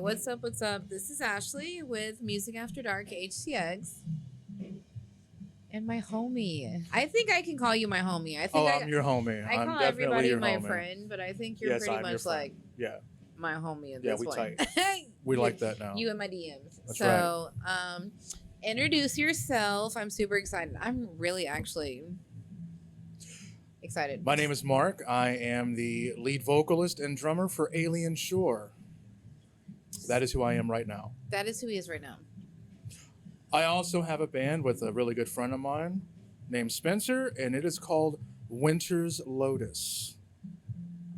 what's up? What's up? This is Ashley with Music After Dark HTX. And my homie. I think I can call you my homie. I think I'm your homie. I I'm call definitely everybody your my homie. friend, but I think you're Yes, pretty I'm your much friend. like Yeah. my homie at Yeah, this we point. tight. We like that now. You and my DMs. That's so, introduce yourself. I'm super excited. I'm really actually excited. My name is Mark. I am the lead vocalist and drummer for Alien Shore. That is who I am right now. That is who he is right now. I also have a band with a really good friend of mine named Spencer, and it is called Winter's Lotus.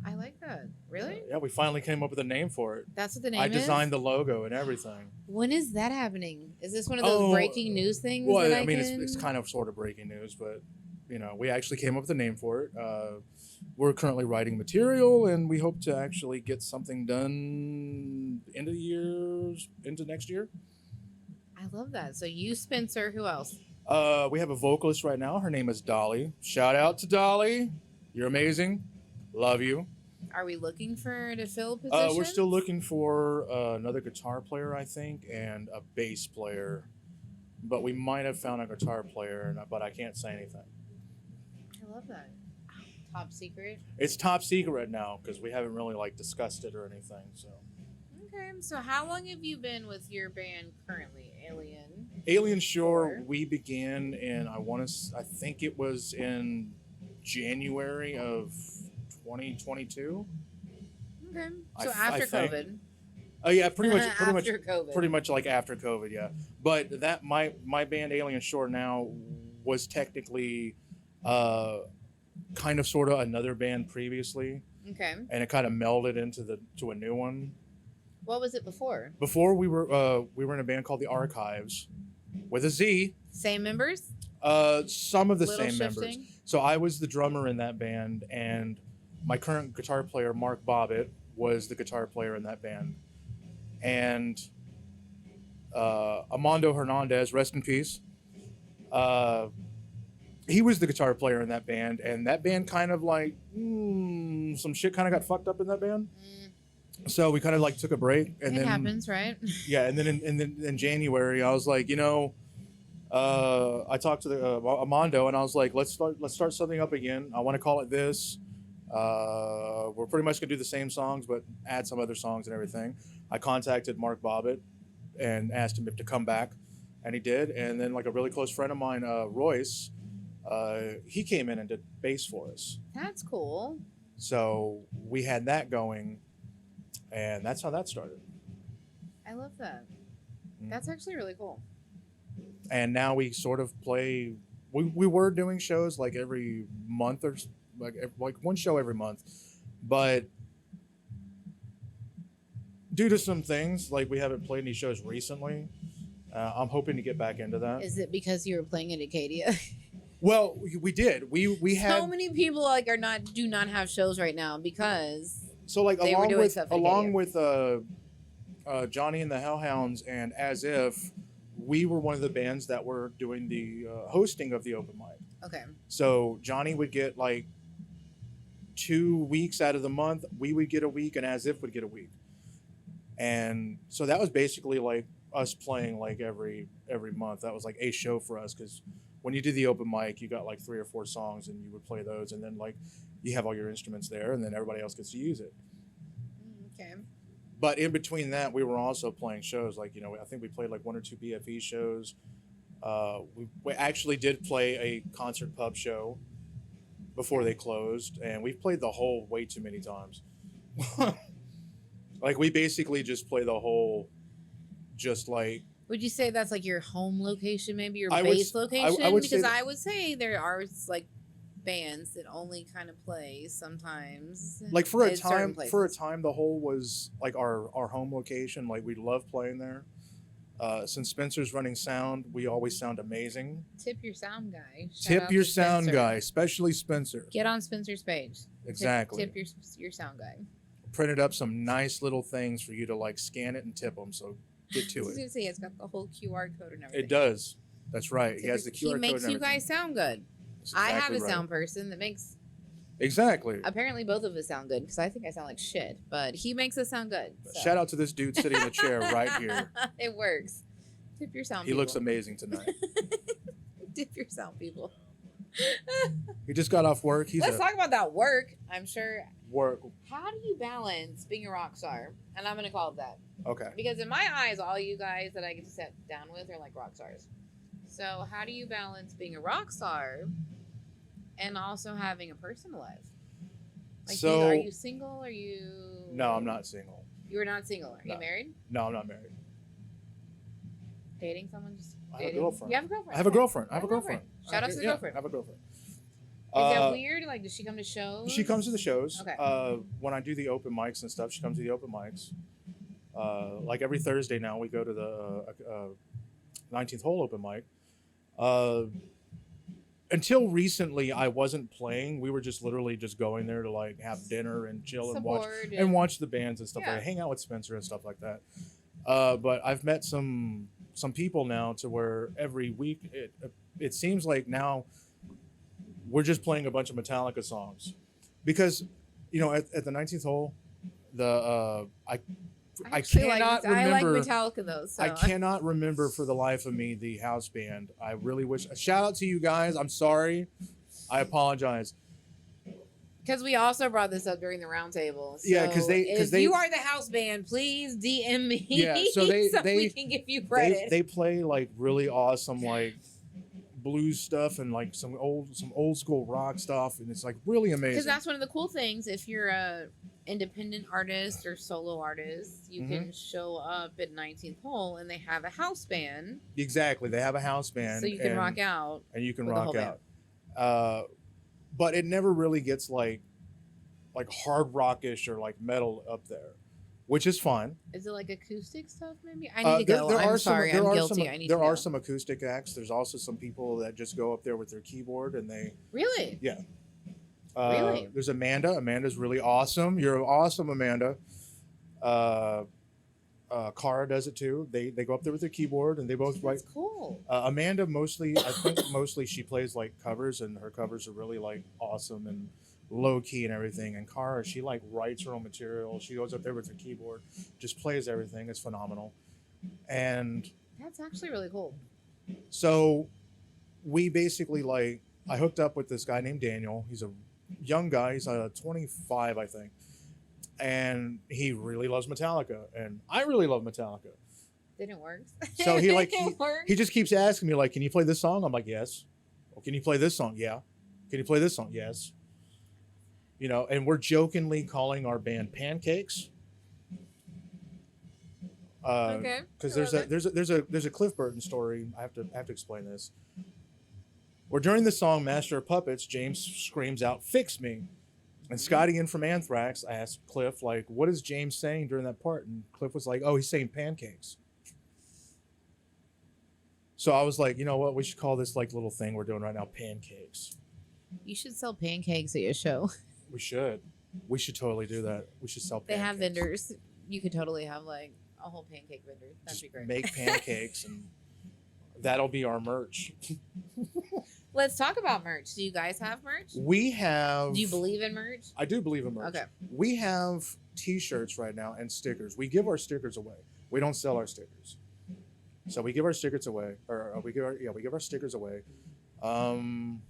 I like that. Really? Yeah, we finally came up with a name for it. That's what the name I is? designed the logo and everything. When is that happening? Is this one of those breaking news things? Well, that I mean, it's kind of sort of breaking news, but we actually came up with a name for it. We're currently writing material, and we hope to actually get something done into next year. I love that. So you, Spencer, who else? We have a vocalist right now. Her name is Dolly. Shout out to Dolly. You're amazing. Love you. Are we looking to fill positions? We're still looking for another guitar player, I think, and a bass player. But we might have found a guitar player, but I can't say anything. I love that. Top secret? It's top secret right now because we haven't really discussed it or anything. So. Okay, so how long have you been with your band currently, Alien Shore? We began in I think it was in January of 2022. Okay, so after COVID. Oh yeah, pretty much COVID. Pretty much like after COVID, yeah. But that my band Alien Shore now was technically kind of sort of another band previously. Okay. And it kind of melded to a new one. What was it before? Before we were in a band called the Archives, with a Z. Same members? Some of the Little same shifting? members. So I was the drummer in that band, and my current guitar player, Mark Bobbitt, was the guitar player in that band. And Armando Hernandez, rest in peace, he was the guitar player in that band, and that band kind of some shit kind of got fucked up in that band. So we kind of took a break, and it happens, right? Yeah, and then in January, I was like, I talked to the Armando, and I was like, let's start something up again. I want to call it this. We're pretty much gonna do the same songs, but add some other songs and everything. I contacted Mark Bobbitt and asked him if to come back, and he did. And then a really close friend of mine, Royce, he came in and did bass for us. That's cool. So we had that going. And that's how that started. I love that. That's actually really cool. And now we sort of play. We were doing shows every month or like one show every month, but due to some things, we haven't played any shows recently. I'm hoping to get back into that. Is it because you were playing in Acadia? Well, we did. We had so many people do not have shows right now because. So along with Johnny and the Hellhounds and As If, we were one of the bands that were doing the hosting of the open mic. Okay. So Johnny would get 2 weeks out of the month. We would get a week, and As If would get a week. And so that was basically us playing every month. That was a show for us because when you do the open mic, you got 3 or 4 songs, and you would play those, and then you have all your instruments there, and then everybody else gets to use it. Okay. But in between that, we were also playing shows. I think we played 1 or 2 BFE shows. We actually did play a concert pub show before they closed, and we've played the whole way too many times. We basically just play the whole, Would you say that's your home location, maybe your base location? I would say there are bands that only kind of play sometimes. For a time, the whole was our home location. We love playing there. Since Spencer's running sound, we always sound amazing. Tip your sound guy. Tip your sound guy, especially Spencer. Get on Spencer's page. Exactly. Tip your sound guy. Printed up some nice little things for you to scan it and tip them. So get to it. I was gonna say it's got the whole QR code and everything. It does. That's right. He has the QR code. He makes you guys sound good. Exactly. I have a right. sound person that makes Exactly. Apparently, both of us sound good because I think I sound like shit, but he makes us sound good. So. Shout out to this dude sitting in the chair right here. It works. Tip your sound He people. looks amazing tonight. Tip your sound people. He just got off work. Let's talk about that work. I'm sure. Work. How do you balance being a rock star? And I'm going to call it that. Okay. Because in my eyes, all you guys that I get to sit down with are like rock stars. So how do you balance being a rock star and also having a personal life? Like, So, are you single? Are you? No, I'm not single. You are not single. Are No. you married? No, I'm not married. Dating someone? Just I have a dating? girlfriend. You have a girlfriend? I have a Okay. girlfriend. I have a girlfriend. Shout out to the girlfriend. I have a girlfriend. Is that weird? Like, does she come to shows? She comes to the shows. Okay. When I do the open mics and stuff, she comes to the open mics. Like every Thursday now, we go to the 19th hole open mic. Until recently, I wasn't playing. We were just literally just going there to like have dinner and chill and watch the bands and stuff like that. Hang out with Spencer and stuff like that. But I've met some people now to where every week it seems like now we're just playing a bunch of Metallica songs because at the 19th hole I cannot remember. I like Metallica though. So. I cannot remember for the life of me the house band. I really wish. Shout out to you guys. I'm sorry. I apologize. Because we also brought this up during the roundtable. So yeah, because you are the house band, please DM me. Yeah, so we can give you credit. They play like really awesome like blues stuff and like some old school rock stuff, and it's like really amazing. Because that's one of the cool things. If you're a independent artist or solo artist, you can show up at 19th hole and they have a house band. Exactly, they have a house band, so you can rock out. And you can rock out. But it never really gets like hard rockish or like metal up there, which is fun. Is it like acoustic stuff? Maybe I need to go. I'm sorry, I'm guilty. I need to go. There are some acoustic acts. There's also some people that just go up there with their keyboard and they really. Yeah. Really? There's Amanda. Amanda's really awesome. You're awesome, Amanda. Cara does it too. They go up there with their keyboard and they both write. That's cool. Amanda I think mostly she plays like covers, and her covers are really like awesome and low key and everything. And Cara, she like writes her own material. She goes up there with her keyboard, just plays everything. It's phenomenal. And that's actually really cool. So we basically I hooked up with this guy named Daniel. He's a young guy. He's 25, I think. And he really loves Metallica, and I really love Metallica. Didn't work. So he just keeps asking me like, "Can you play this song?" I'm like, "Yes." Well, can you play this song? Yeah. Can you play this song? Yes. And we're jokingly calling our band Pancakes. Okay. Because there's a Cliff Burton story. I have to explain this. Where during the song Master of Puppets, James screams out, "Fix me." And Scotty in from Anthrax asked Cliff, like, what is James saying during that part? And Cliff was like, oh, he's saying pancakes. So I was like, you know what? We should call this like little thing we're doing right now Pancakes. You should sell pancakes at your show. We should. We should totally do that. We should sell pancakes. They have vendors. You could totally have like a whole pancake vendor. That'd be great. Make pancakes and that'll be our merch. Let's talk about merch. Do you guys have merch? We have. Do you believe in merch? I do believe in merch. Okay. We have t-shirts right now and stickers. We give our stickers away. We don't sell our stickers. So we give our stickers away, we give our stickers away. And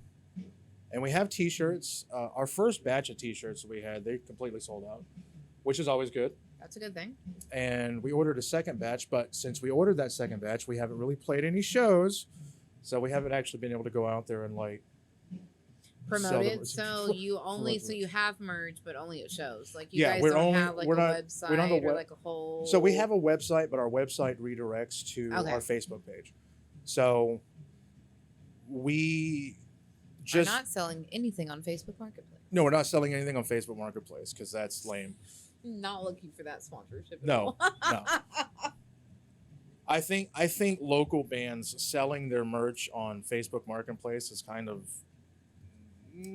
we have t-shirts. Our first batch of t-shirts we had, they completely sold out, which is always good. That's a good thing. And we ordered a second batch, but since we ordered that second batch, we haven't really played any shows. So we haven't actually been able to go out there and like promote it. So you have merch, but only at shows. Like you guys don't have like a website or like a whole. So we have a website, but our website redirects to our Facebook page. So we are not selling anything on Facebook Marketplace. No, we're not selling anything on Facebook Marketplace because that's lame. Not looking for that sponsorship. No. I think local bands selling their merch on Facebook Marketplace is kind of.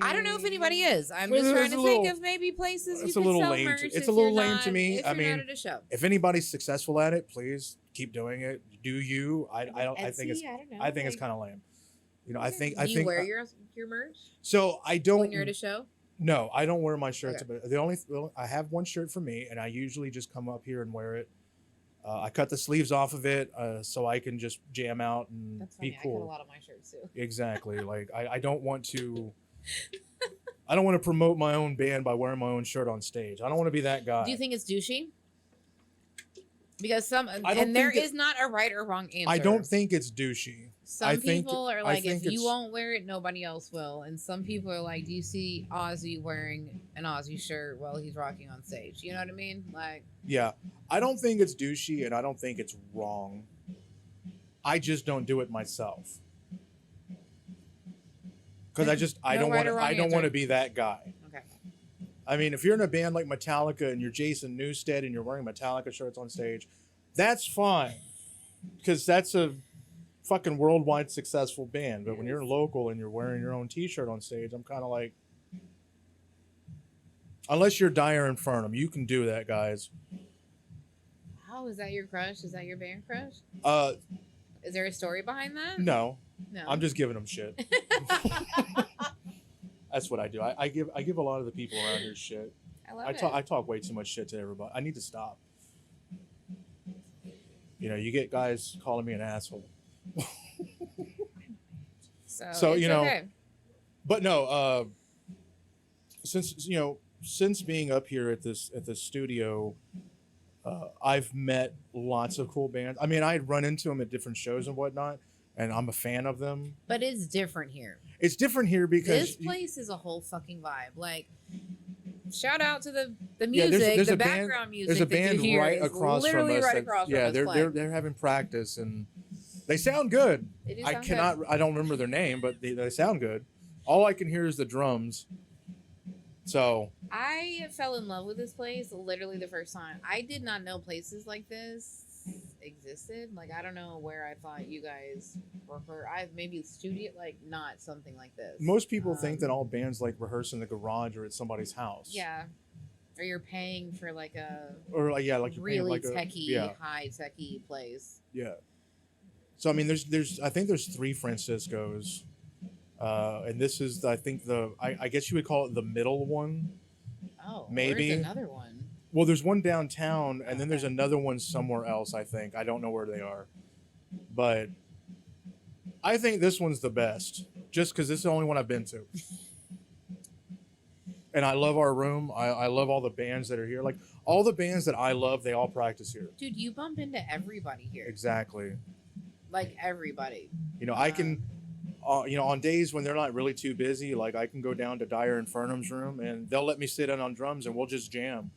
I don't know if anybody is. I'm just trying to think of maybe places you could sell merch. It's a little lame to me. I mean, if anybody's successful at it, please keep doing it. Do you? I think it's kind of lame. I think Do you wear your merch? So I don't. When you're at a show. No, I don't wear my shirts. Okay. But I have one shirt for me, and I usually just come up here and wear it. I cut the sleeves off of it so I can just jam out and That's be funny. I cut a cool. lot of my shirts too. Exactly. Like I don't want to. I don't want to promote my own band by wearing my own shirt on stage. I don't want to be that guy. Do you think it's douchey? Because there is not a right or wrong answer. I don't think it's douchey. Some people are like, if you it's- won't wear it, nobody else will. And some people are like, do you see Ozzy wearing an Ozzy shirt while he's rocking on stage? You know what I mean? Like, Yeah, I don't think it's douchey, and I don't think it's wrong. I just don't do it myself because I don't want to be that guy. okay. I mean, if you're in a band like Metallica and you're Jason Newsted and you're wearing Metallica shirts on stage, that's fine because that's a fucking worldwide successful band. But when you're local and you're wearing your own T-shirt on stage, I'm kind of like, unless you're Dire Infernum, you can do that, guys. Oh, is that your crush? Is that your band crush? Is there a story behind that? No, No. I'm just giving them shit. That's what I do. I give a lot of the people around here shit. I love it. I talk way too much shit to everybody. I need to stop. You know, you get guys calling me an asshole. So it's you know, okay. but no. Since being up here at this studio, I've met lots of cool bands. I mean, I'd run into them at different shows and whatnot, and I'm a fan of them. But it's different here. It's different here because This place is a whole fucking vibe. Like, shout out to the Yeah, music, the a band- background music. There's a that you band hear right is across from literally us. right that- across yeah, from us. they're having practice and they sound good. They do I sound cannot. good. I don't remember their name, but they sound good. All I can hear is the drums. So I fell in love with this place literally the first time. I did not know places like this existed. Like, I don't know where I thought you guys were. Maybe studio, like, not something like this. most people think that all bands like rehearse in the garage or at somebody's house. Yeah. Or you're paying for like a Or like you're paying really like techie, high techie place. Yeah. So I mean, I think there's 3 Franciscos, and this is I think I guess you would call it the middle one. Oh, Maybe. Where's another one? Well, there's one downtown, and then there's another one somewhere else. I think I don't know where they are, but I think this one's the best, just because this is the only one I've been to. And I love our room. I love all the bands that are here. Like all the bands that I love, they all practice here. Dude, you bump into everybody here. Exactly. Like everybody. You know, I can, on days when they're not really too busy, like I can go down to Dire Infernum's room and they'll let me sit in on drums and we'll just jam.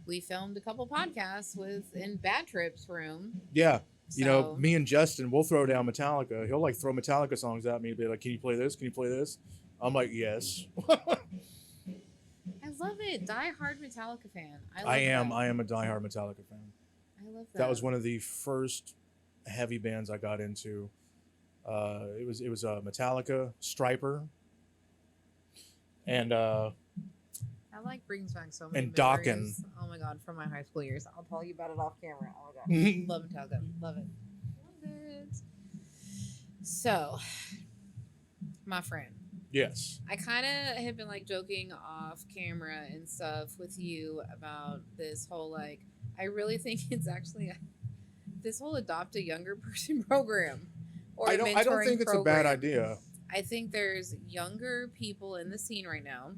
We filmed a couple podcasts in Bad Trip's room. Yeah. You know, So- me and Justin, we'll throw down Metallica. He'll like throw Metallica songs at me and be like, can you play this? Can you play this? I'm like, yes. I love it. Die hard Metallica fan. I am a diehard Metallica fan. I love that. That was one of the first heavy bands I got into. It was Metallica, Striper, and That like brings back so many and memories. Dokken. Oh my god, from my high school years. I'll tell you about it off camera. Oh my god. Love Metallica. Love it. Love it. So, my friend. yes. I kind of have been like joking off camera and stuff with you about this whole like, I really think it's actually this whole adopt a younger person program or I don't mentoring think it's a program. bad idea. I think there's younger people in the scene right now.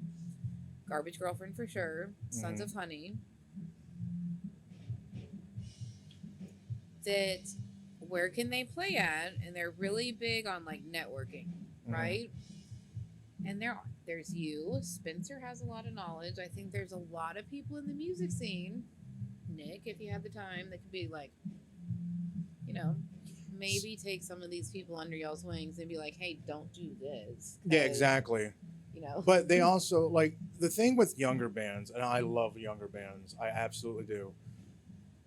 Garbage Girlfriend for sure. Sons Mhm. of Honey. That where can they play at? And they're really big on like networking, Mhm. right? And there's you. Spencer has a lot of knowledge. I think there's a lot of people in the music scene. Nick, if you have the time, that could be like, maybe take some of these people under y'all's wings and be like, hey, don't do this. Yeah, 'cause, exactly. But they also like the thing with younger bands, and I love younger bands. I absolutely do.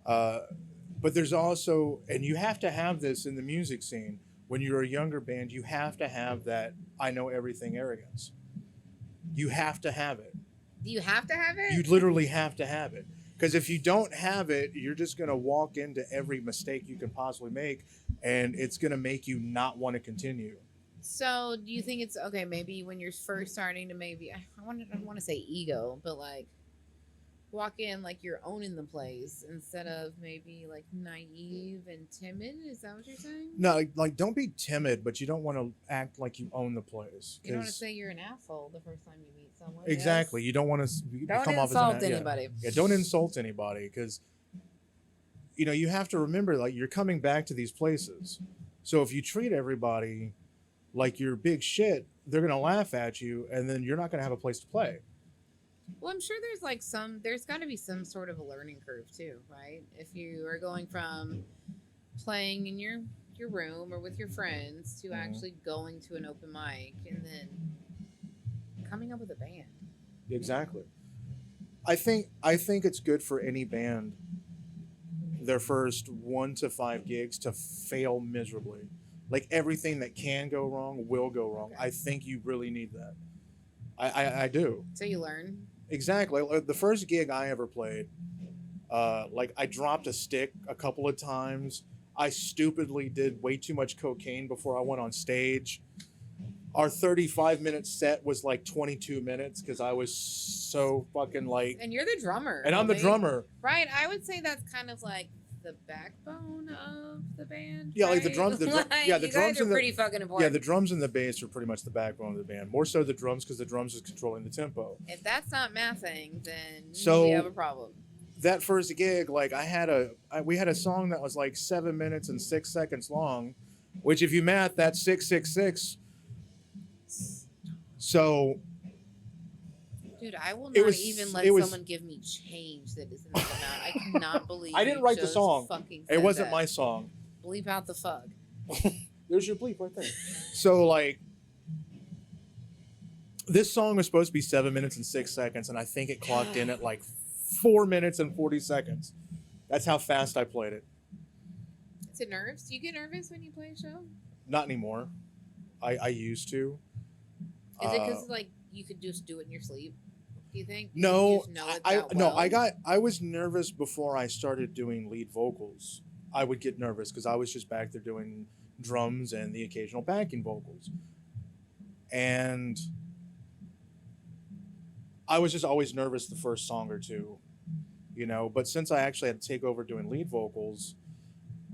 But there's also, and you have to have this in the music scene. When you're a younger band, you have to have that I know everything arrogance. You have to have it. Do you have to have it? You literally have to have it. Because if you don't have it, you're just going to walk into every mistake you can possibly make, and it's going to make you not want to continue. So, do you think it's okay? Maybe when you're first starting to maybe I don't want to say ego, but like walk in like you're owning the place instead of maybe like naive and timid. Is that what you're saying? No, like don't be timid, but you don't want to act like you own the place. You don't want to 'Cause- say you're an asshole the first time you meet someone. exactly. Yes? You don't want to Don't come off insult as an anybody. Yeah, don't insult anybody because you have to remember like you're coming back to these places. So if you treat everybody like you're big shit, they're gonna laugh at you, and then you're not gonna have a place to play. Well, I'm sure there's like there's got to be some sort of a learning curve too, right? If you are going from playing in your room or with your friends to Mhm. actually going to an open mic and then coming up with a band. Exactly. I think it's good for any band their first 1 to 5 gigs to fail miserably. Like everything that can go wrong will go wrong. Okay. I think you really need that. I do. So you learn. Exactly. Like, the first gig I ever played, like I dropped a stick a couple of times. I stupidly did way too much cocaine before I went on stage. Our 35-minute set was like 22 minutes because I was so fucking like, And you're the drummer. and I'm the homie. drummer. Right. I would say that's kind of like the backbone of the band. Yeah, like the right? drums. Like, Yeah, the you drums guys are and the pretty fucking yeah, important. the drums and the bass are pretty much the backbone of the band. More so the drums because the drums is controlling the tempo. If that's not mathing, then So- we have a problem. That first gig, like we had a song that was like 7 minutes and 6 seconds long, which if you math, that's 666. So Dude, I will It not was- even let it was- someone give me change that isn't that amount. I cannot believe I didn't you write the just song. fucking it said wasn't that. my song. Bleep out the fuck. There's your bleep right there. So like, this song was supposed to be 7 minutes and 6 seconds, and I think it clocked in at like 4 minutes and 40 seconds. That's how fast I played it. Is it nerves? Do you get nervous when you play a show? Not anymore. I used to. Is it because like you could just do it in your sleep? Do you think? You No, just know it I that no, well? I was nervous before I started doing lead vocals. I would get nervous because I was just back there doing drums and the occasional backing vocals. And I was just always nervous the first song or two, but since I actually had to take over doing lead vocals,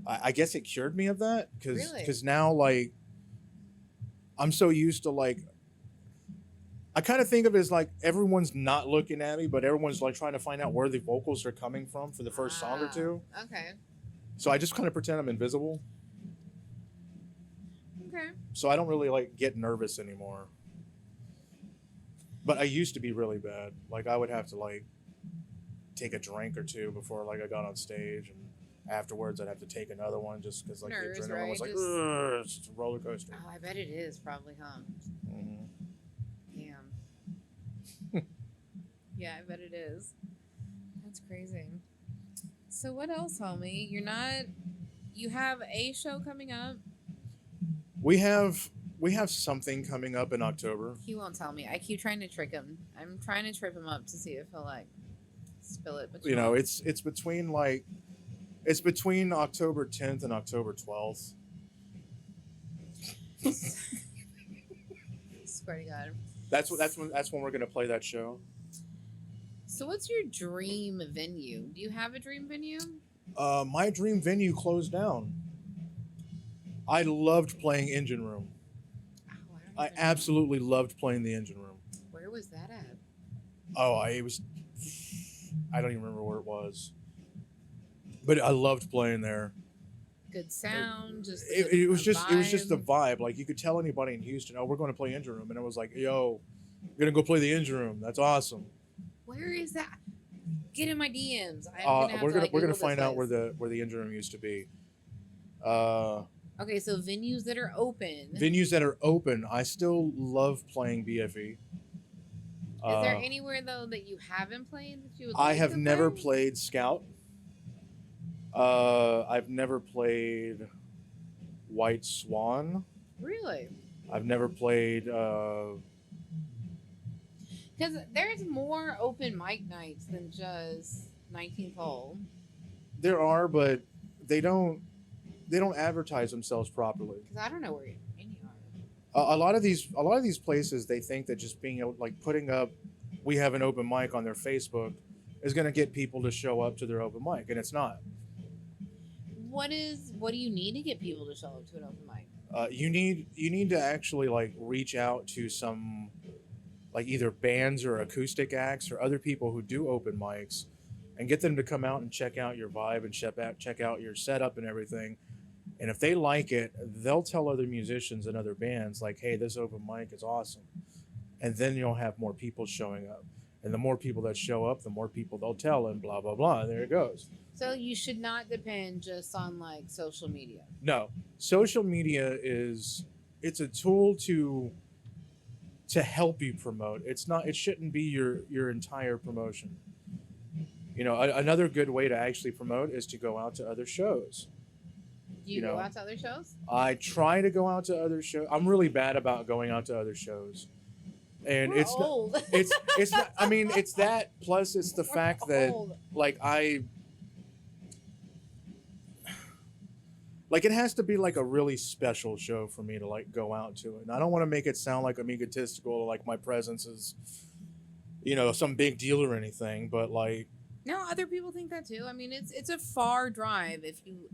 I guess it cured me of that because Really? now like I'm so used to like I kind of think of it as like everyone's not looking at me, but everyone's like trying to find out where the vocals are coming from for the first song or two. Okay. So I just kind of pretend I'm invisible. Okay. So I don't really like get nervous anymore. But I used to be really bad. Like I would have to like take a drink or two before like I got on stage, and afterwards I'd have to take another one just because like Nerves, the adrenaline right? was like, Just- "Ugh," it's just a roller coaster. Oh, I bet it is probably, huh? Mhm. Damn. Yeah, I bet it is. That's crazy. So what else, homie? You have a show coming up. We have something coming up in October. He won't tell me. I keep trying to trick him. I'm trying to trip him up to see if he'll like spill it. But It's between October 10th and October 12th. Swear to God. That's when we're gonna play that show. So what's your dream venue? Do you have a dream venue? My dream venue closed down. I loved playing Engine Room. Oh, I even know. absolutely loved playing the Engine Room. Where was that at? Oh, I don't even remember where it was, but I loved playing there. Good sound. Just It was just the vibe. vibe. Like you could tell anybody in Houston, oh, we're going to play Engine Room, and it was like, yo, we're gonna go play the Engine Room. That's awesome. Where is that? Get in my DMs. I'm gonna have We're to, gonna like, we're gonna Google find this out place. where the Engine Room used to be. Okay, so venues that are open. Venues that are open. I still love playing BFE. Is there anywhere though that you haven't played that you would? I like have to never play? played Scout. I've never played White Swan. Really? I've never played. Because there's more open mic nights than just 19th hole. There are, but they don't advertise themselves properly. Because I don't know where any are. A lot of these places, they think that just being able, like putting up, we have an open mic on their Facebook, is going to get people to show up to their open mic, and it's not. What do you need to get people to show up to an open mic? You need to actually like reach out to some, like either bands or acoustic acts or other people who do open mics, and get them to come out and check out your vibe and check out your setup and everything. And if they like it, they'll tell other musicians and other bands like, "Hey, this open mic is awesome," and then you'll have more people showing up. And the more people that show up, the more people they'll tell, and blah blah blah. And there it goes. So you should not depend just on like social media. No, social media it's a tool to help you promote. It's not. It shouldn't be your entire promotion. You know, another good way to actually promote is to go out to other shows. Do you go out to other shows? I try to go out to other shows. I'm really bad about going out to other shows. And We're it's old. not, it's not, I mean, it's that plus it's the fact that like it has to be like a really special show for me to like go out to it. And I don't want to make it sound like I'm egotistical or like my presence is, you know, some big deal or anything, but like No, other people think that too. I mean, it's a far drive if you,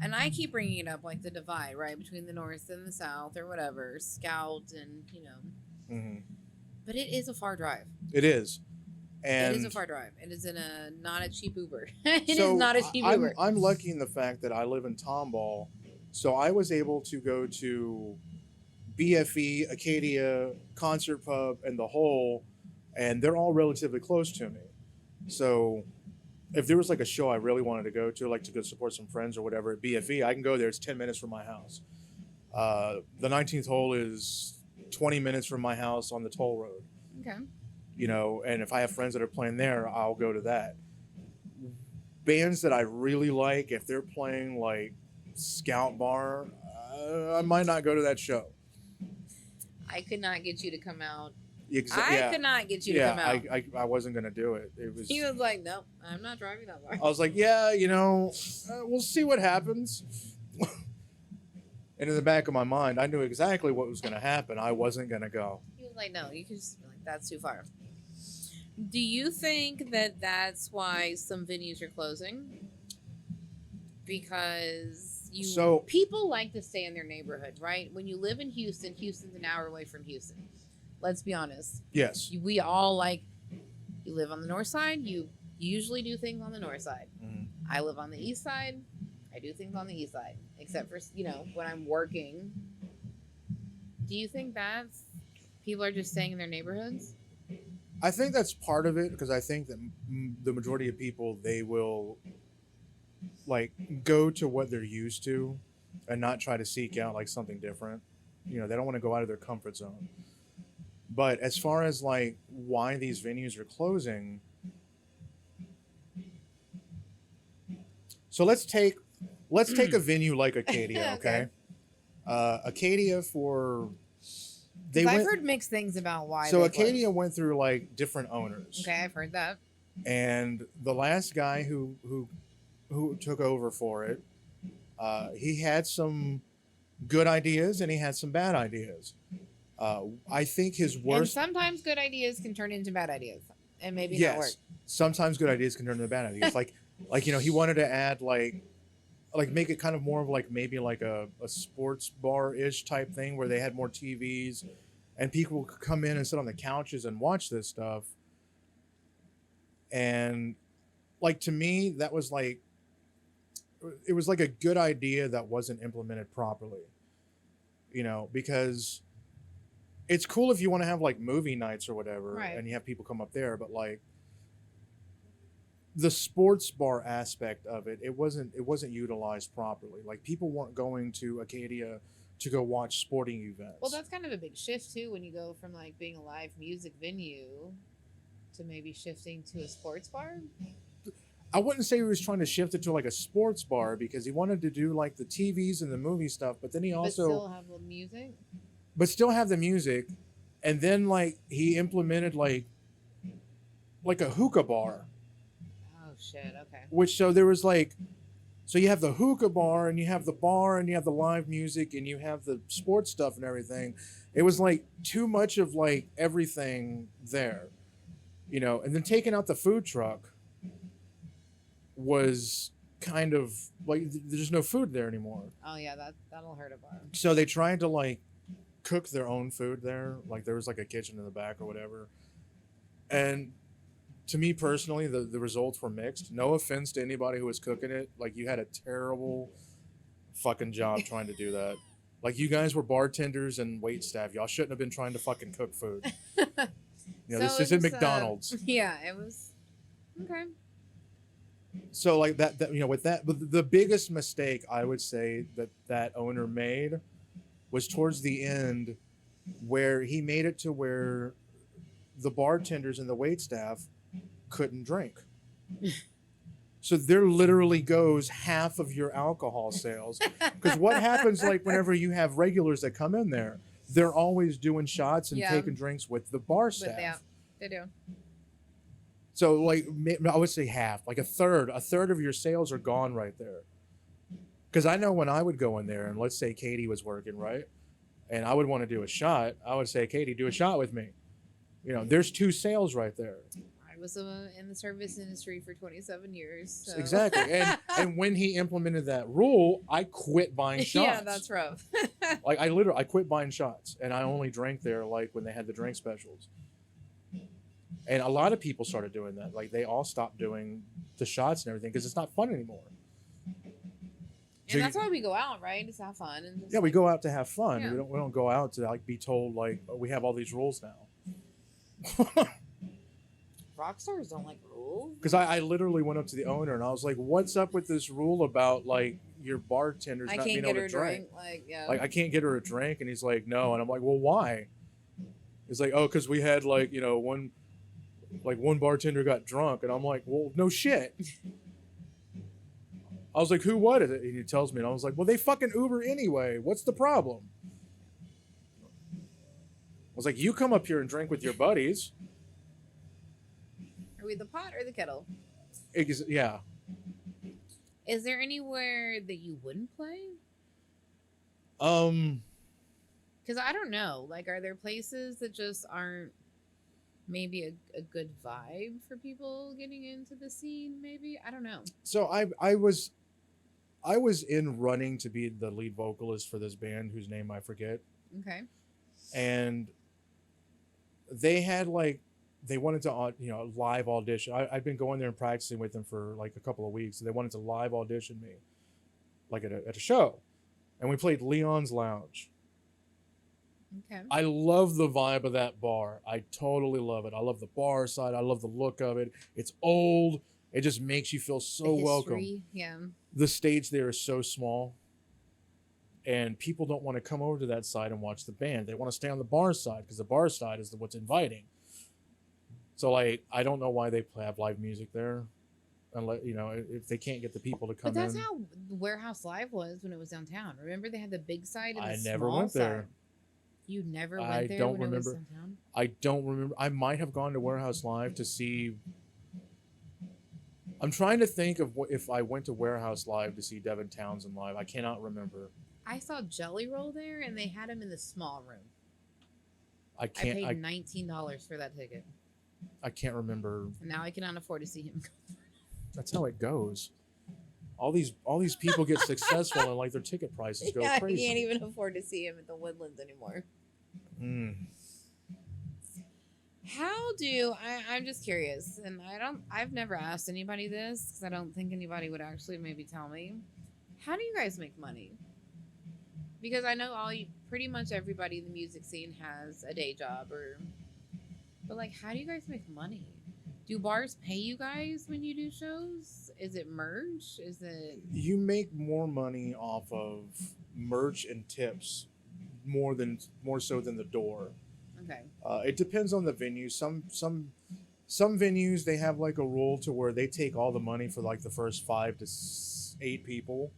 and I keep bringing it up like the divide, right, between the North and the South or whatever, Scout and, you know. mm-hmm. But it is a far drive. It is. And it is a far drive. It is not a cheap Uber. It is not a cheap Uber. I'm lucky in the fact that I live in Tomball, so I was able to go to BFE, Acadia, Concert Pub, and The Hole, and they're all relatively close to me. So if there was like a show I really wanted to go to, like to go support some friends or whatever at BFE, I can go there. It's 10 minutes from my house. The 19th hole is 20 minutes from my house on the toll road. Okay. You know, and if I have friends that are playing there, I'll go to that. Bands that I really like, if they're playing like Scout Bar, I might not go to that show. I could not get you to come out. I could not get you to come out. I wasn't going to do it. He was like, no, I'm not driving that far. I was like, yeah, you know, we'll see what happens. And in the back of my mind, I knew exactly what was going to happen. I wasn't going to go. He was like, no, you can just be like, that's too far. Do you think that that's why some venues are closing? Because people like to stay in their neighborhood, right? When you live in Houston, Houston's an hour away from Houston. Let's be honest. Yes. We all you live on the north side, you usually do things on the north side. Mm-hmm. I live on the east side, I do things on the east side. Except for, you know, when I'm working. Do you think that's people are just staying in their neighborhoods? I think that's part of it, because I think that the majority of people, they will like go to what they're used to and not try to seek out like something different. You know, they don't want to go out of their comfort zone. But as far as like why these venues are closing, so let's take a venue like Acadia, okay? Acadia I've heard mixed things about why. So Acadia went through like different owners. Okay, I've heard that. And the last guy who took over for it, he had some good ideas and he had some bad ideas. I think his worst. And sometimes good ideas can turn into bad ideas, and maybe yes, not work. Sometimes good ideas can turn into bad ideas. like you know, he wanted to add like make it kind of more of like maybe like a sports bar-ish type thing where they had more TVs and people could come in and sit on the couches and watch this stuff. And like, to me, that was like, it was like a good idea that wasn't implemented properly, you know, because it's cool if you want to have like movie nights or whatever, right, and you have people come up there, but like the sports bar aspect of it, it wasn't utilized properly. Like, people weren't going to Acadia to go watch sporting events. Well, that's kind of a big shift too when you go from like being a live music venue to maybe shifting to a sports bar. I wouldn't say he was trying to shift it to like a sports bar, because he wanted to do like the TVs and the movie stuff, but then he also still have the music. But still have the music, and then like he implemented like a hookah bar. Oh shit! Okay. Which so So you have the hookah bar and you have the bar and you have the live music and you have the sports stuff and everything. It was like too much of like everything there, you know. And then taking out the food truck was kind of like there's no food there anymore. Oh yeah, that'll hurt a bar. So they tried to like cook their own food there. Like there was like a kitchen in the back or whatever. And to me personally, the results were mixed. No offense to anybody who was cooking it. Like you had a terrible fucking job trying to do that. Like you guys were bartenders and wait staff. Y'all shouldn't have been trying to fucking cook food. You know, this isn't McDonald's. Yeah, it was okay. So like that you know, with that, but the biggest mistake I would say that owner made was towards the end, where he made it to where the bartenders and the wait staff couldn't drink. So there literally goes half of your alcohol sales. Because what happens like whenever you have regulars that come in there, they're always doing shots and taking drinks with the bar staff. But yeah, they do. So like I would say half, like a third of your sales are gone right there. Because I know when I would go in there and let's say Katie was working, right? And I would want to do a shot, I would say, Katie, do a shot with me. You know, there's 2 sales right there. I was in the service industry for 27 years. So. Exactly. And when he implemented that rule, I quit buying shots. Yeah, that's rough. Like I quit buying shots and I only drank there like when they had the drink specials. And a lot of people started doing that. Like they all stopped doing the shots and everything because it's not fun anymore. And that's why we go out, right? It's to have fun. And yeah, we go out to have fun. Yeah. We don't go out to like be told like, oh, we have all these rules now. Rock stars don't like rules. Because I literally went up to the owner and I was like, what's up with this rule about like your bartenders not being able to drink? Like I can't get her a drink. And he's like, no. And I'm like, well, why? He's like, oh, because we had like, you know, one bartender got drunk. And I'm like, well, no shit. I was like, who was it? And he tells me, and I was like, well, they fucking Uber anyway. What's the problem? I was like, you come up here and drink with your buddies. Are we the pot or the kettle? Yeah. Is there anywhere that you wouldn't play? Because I don't know. Like, are there places that just aren't maybe a good vibe for people getting into the scene? Maybe, I don't know. So I was in running to be the lead vocalist for this band whose name I forget. Okay. And they had like they wanted to live audition. I'd been going there and practicing with them for like a couple of weeks. So they wanted to live audition me, like at a show, and we played Leon's Lounge. Okay. I love the vibe of that bar. I totally love it. I love the bar side. I love the look of it. It's old. It just makes you feel so welcome. Yeah. The stage there is so small. And people don't want to come over to that side and watch the band. They want to stay on the bar side because the bar side is what's inviting. So, like, I don't know why they have live music there. Unless, if they can't get the people to come in. But that's how Warehouse Live was when it was downtown. Remember they had the big side and the small never went there. side? You never went there when it was downtown? I don't remember. I might have gone to Warehouse Live to see. I'm trying to think of if I went to Warehouse Live to see Devin Townsend live. I cannot remember. I saw Jelly Roll there, and they had him in the small room. I paid $19 for that ticket. I can't remember. And now I cannot afford to see him. That's how it goes. All these people get successful and like their ticket prices go crazy. I can't even afford to see him at the Woodlands anymore. I'm just curious, and I've never asked anybody this because I don't think anybody would actually maybe tell me. How do you guys make money? Because I know pretty much everybody in the music scene has a day job but like, how do you guys make money? Do bars pay you guys when you do shows? Is it merch? Is it... You make more money off of merch and tips more so than the door. Okay. It depends on the venue. Some venues, they have like a rule to where they take all the money for like the first 5 to 8 people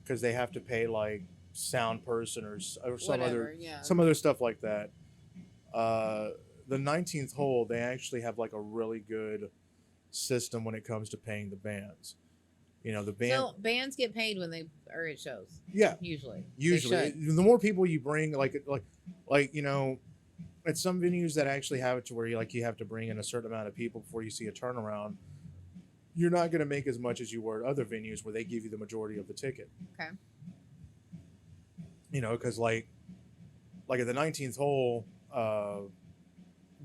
because they have to pay like sound person or some other stuff like that. The 19th hole, they actually have like a really good system when it comes to paying the bands. You know, the band. So bands get paid when they are at shows. Yeah, Usually. usually the more people you bring, like you know, at some venues that actually have it to where you have to bring in a certain amount of people before you see a turnaround. You're not going to make as much as you were at other venues where they give you the majority of the ticket. Okay. You know, because like at the 19th hole,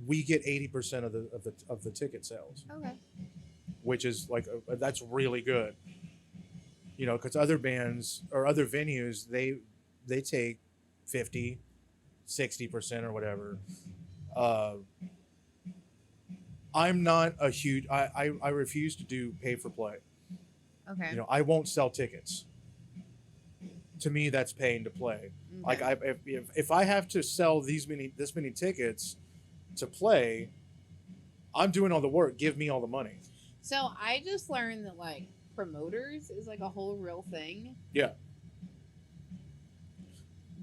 we get 80% of the ticket sales. Okay. Which is like that's really good. You know, because other bands or other venues they take 50, 60% or whatever. I'm not a huge. I refuse to do pay for play. Okay. You know, I won't sell tickets. To me, that's paying to play. Okay. Like if I have to sell this many tickets to play, I'm doing all the work. Give me all the money. So I just learned that like promoters is like a whole real thing. Yeah.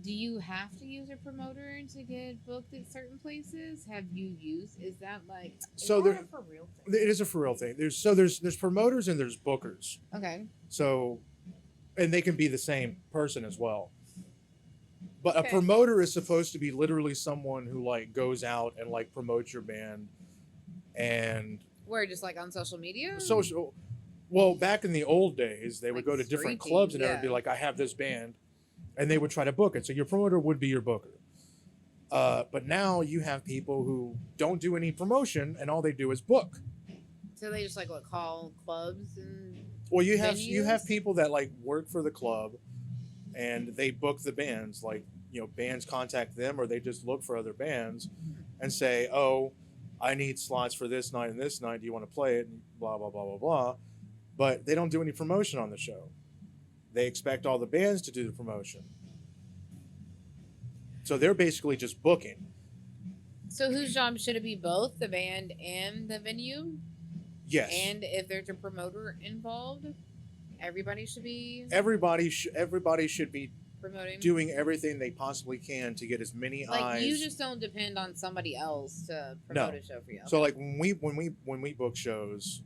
Do you have to use a promoter to get booked at certain places? Have you used? Is that like so that a for real thing? It is a for real thing. There's promoters and there's bookers. Okay. So, and they can be the same person as well. But Okay. a promoter is supposed to be literally someone who like goes out and like promotes your band, and Where just like on social media? social. Well, back in the old days, they would Like go to different street clubs and teams, everything, be yeah. like, "I have this band," and they would try to book it. So your promoter would be your booker. But now you have people who don't do any promotion and all they do is book. So they just like what call clubs and Well, you have venues? people that like work for the club, and they book the bands. Like, you know, bands contact them, or they just look for other bands, and say, "Oh, I need slots for this night and this night. Do you want to play it?" And blah blah blah blah blah. But they don't do any promotion on the show. They expect all the bands to do the promotion. So they're basically just booking. So whose job should it be? Both the band and the venue? Yes. And if there's a promoter involved, everybody should be everybody should be promoting. doing everything they possibly can to get as many Like eyes. you just don't depend on somebody else to promote a show for you. So like when we book shows,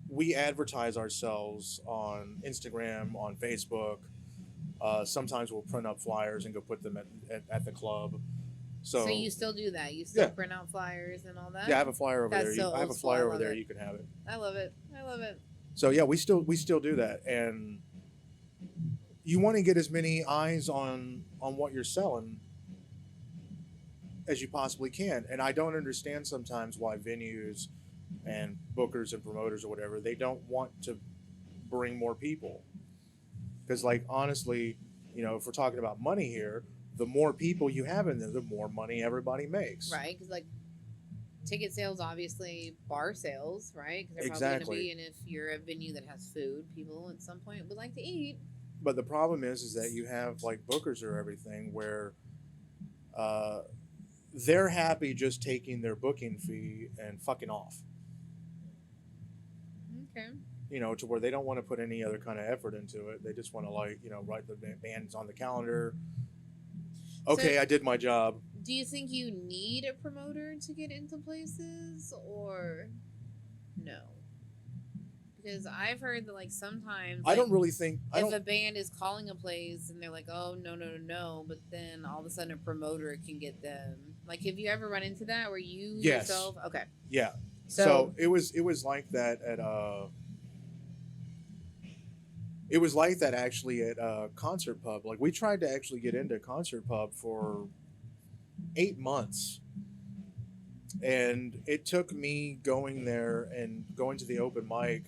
we advertise ourselves on Instagram, on Facebook. Sometimes we'll print up flyers and go put them at the club. So you still do that? You still Yeah. print out flyers and all that? yeah, I have a flyer over That's there. so I have old a school. flyer I over love there. it. You can have it. I love it. I love it. So yeah, we still do that, and you want to get as many eyes on what you're selling as you possibly can. And I don't understand sometimes why venues and bookers and promoters or whatever, they don't want to bring more people. Because like honestly, you know, if we're talking about money here, the more people you have in there, the more money everybody makes. Right? Because like ticket sales, obviously, bar sales, right? Because they're Exactly. probably going to be. And if you're a venue that has food, people at some point would like to eat. But the problem is that you have like bookers or everything where they're happy just taking their booking fee and fucking off. Okay. You know, to where they don't want to put any other kind of effort into it. They just want to like, you know, write the bands on the calendar. Okay, So- I did my job. Do you think you need a promoter to get into places or no? Because I've heard that like sometimes I don't really think if a band is calling a place and they're like, oh no, but then all of a sudden a promoter can get them. Like, have you ever run into that where you Yes. yourself? Okay. Yeah. So it was like that at it was like that actually at Concert Pub. Like we tried to actually get into Concert Pub for 8 months. And it took me going there and going to the open mic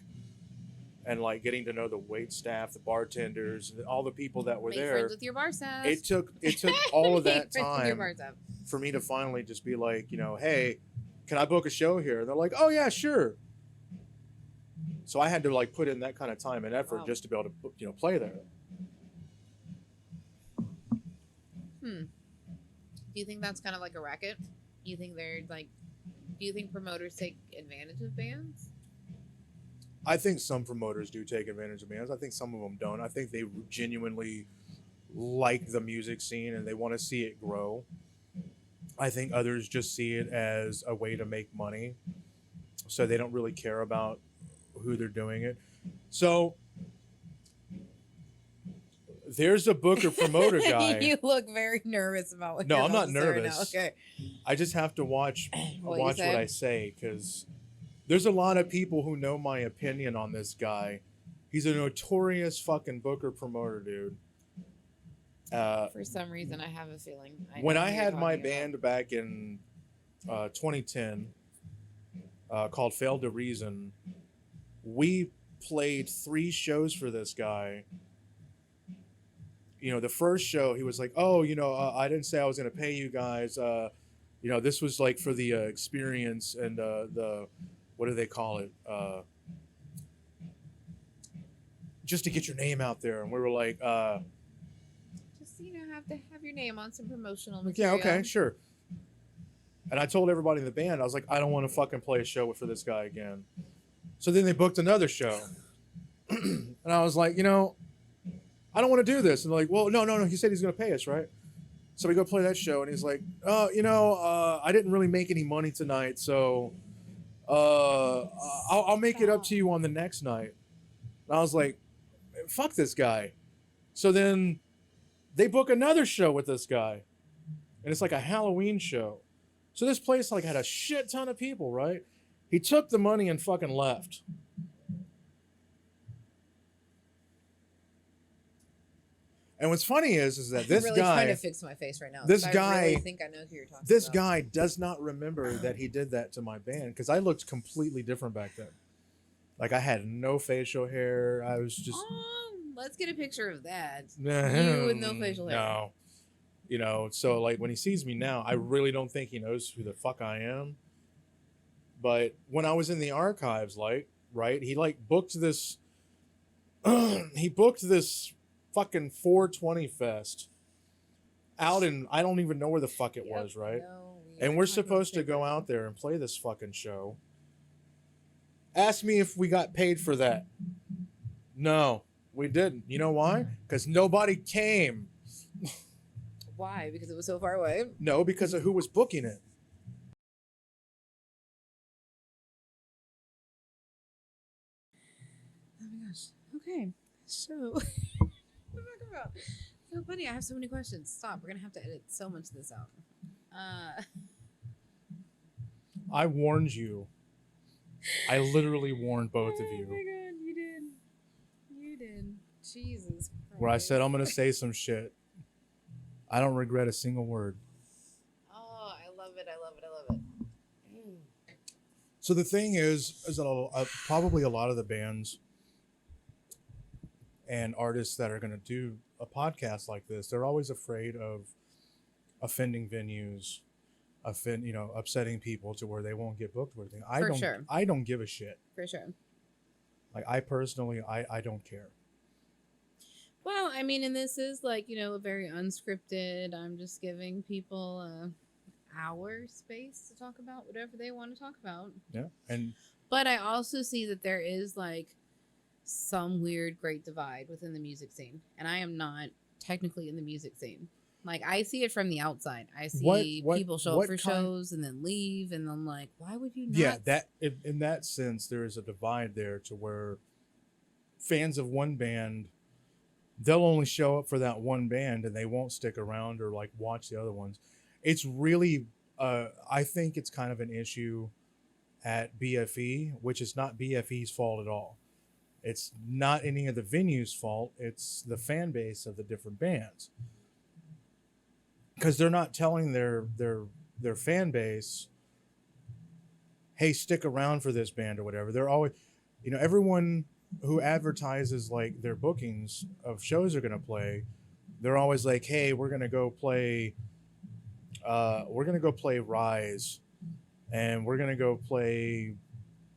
and like getting to know the wait staff, the bartenders, all the people that were Make there. friends with your bar staff. It took all of that Make friends with your time bar staff. for me to finally just be like, you know, hey, can I book a show here? And they're like, oh yeah, sure. So I had to like put in that kind of time and effort Wow. just to be able to, you know, play there. Do you think that's kind of like a racket? You think they're like? Do you think promoters take advantage of bands? I think some promoters do take advantage of bands. I think some of them don't. I think they genuinely like the music scene and they want to see it grow. I think others just see it as a way to make money. so they don't really care about who they're doing it. So there's a booker promoter guy. You look very nervous about what No, you're I'm about not to say right now. nervous. Okay. I just have to watch What you what say? I say, because there's a lot of people who know my opinion on this guy. He's a notorious fucking booker promoter, dude. For some reason, I have a feeling. When know I who you're had my talking about. band back in 2010, called Failed to Reason, we played 3 shows for this guy. You know, the first show, he was like, "Oh, you know, I didn't say I was going to pay you guys. You know, this was like for the experience and the, what do they call it? Just to get your name out there." And we were like, Just have to have your name on some promotional like, yeah, material. okay, sure. And I told everybody in the band, I was like, I don't want to fucking play a show for this guy again. So then they booked another show. And I was like, you know, I don't want to do this. And they're like, well, no. He said he's going to pay us, right? So we go play that show. And he's like, you know, I didn't really make any money tonight. So I'll make it up to you on the next night. And I was like, fuck this guy. So then they book another show with this guy. And it's like a Halloween show. So this place like had a shit ton of people, right? He took the money and fucking left. And what's funny is that this I'm really guy, trying to fix my face right now. this 'cause guy- I really think I know who you're talking this about. guy does not remember that he did that to my band, because I looked completely different back then. Like I had no facial hair. I was just Let's get a picture of that. you with no facial hair. No. You know, so like when he sees me now, I really don't think he knows who the fuck I am. But when I was in the archives, like, right, he like booked this he booked this fucking 420 fest out in, I don't even know where the fuck it was, right? No, And we're supposed to go out there and play this fucking show. Ask me if we got paid for that. No, we didn't. You know why? Because nobody came. Why? Because it was so far away? No, because of who was booking it. Oh my gosh. Okay. So, what am I talking about? So funny. I have so many questions. Stop. We're going to have to edit so much of this out. I warned you. I literally warned both of Oh my you. god, you did. You did. Jesus Christ. Where I said I'm going to say some shit. I don't regret a single word. Oh, I love it. I love it. I love it. So the thing is that probably a lot of the bands and artists that are going to do a podcast like this, they're always afraid of offending venues, upsetting people to where they won't get booked or anything. I don't give a shit. For sure. Like I personally, I don't care. Well, I mean, and this is like, a very unscripted. I'm just giving people our space to talk about whatever they want to talk about. Yeah. But I also see that there is like some weird great divide within the music scene. And I am not technically in the music scene. Like I see it from the outside. I see people show up for shows and then leave. And I'm like, why would you not? Yeah, that in that sense, there is a divide there to where fans of one band, they'll only show up for that one band and they won't stick around or like watch the other ones. It's really, I think it's kind of an issue at BFE, which is not BFE's fault at all. It's not any of the venues' fault. It's the fan base of the different bands. Because they're not telling their fan base, hey, stick around for this band or whatever. They're always, everyone who advertises like their bookings of shows they're going to play, they're always like, hey, we're going to go play Rise, and we're going to go play,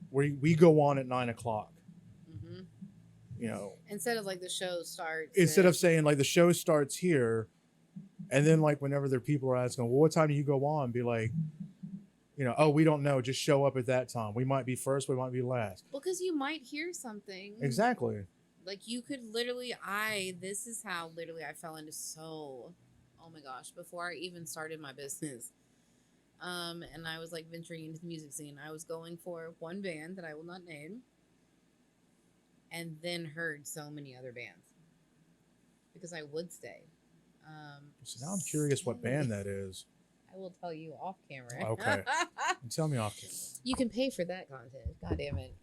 we go on at 9:00. Mm-hmm. Instead of like the show starts. Instead of saying like the show starts here, and then like whenever their people are asking, well, what time do you go on? Be like, oh, we don't know. Just show up at that time. We might be first. We might be last. Well, because you might hear something. Exactly. Like you could literally, this is how literally I fell into oh my gosh, before I even started my business, And I was like venturing into the music scene. I was going for one band that I will not name, and then heard so many other bands because I would stay. So now I'm curious what band that is. I will tell you off camera. Okay. Tell me off camera. You can pay for that content. God damn it.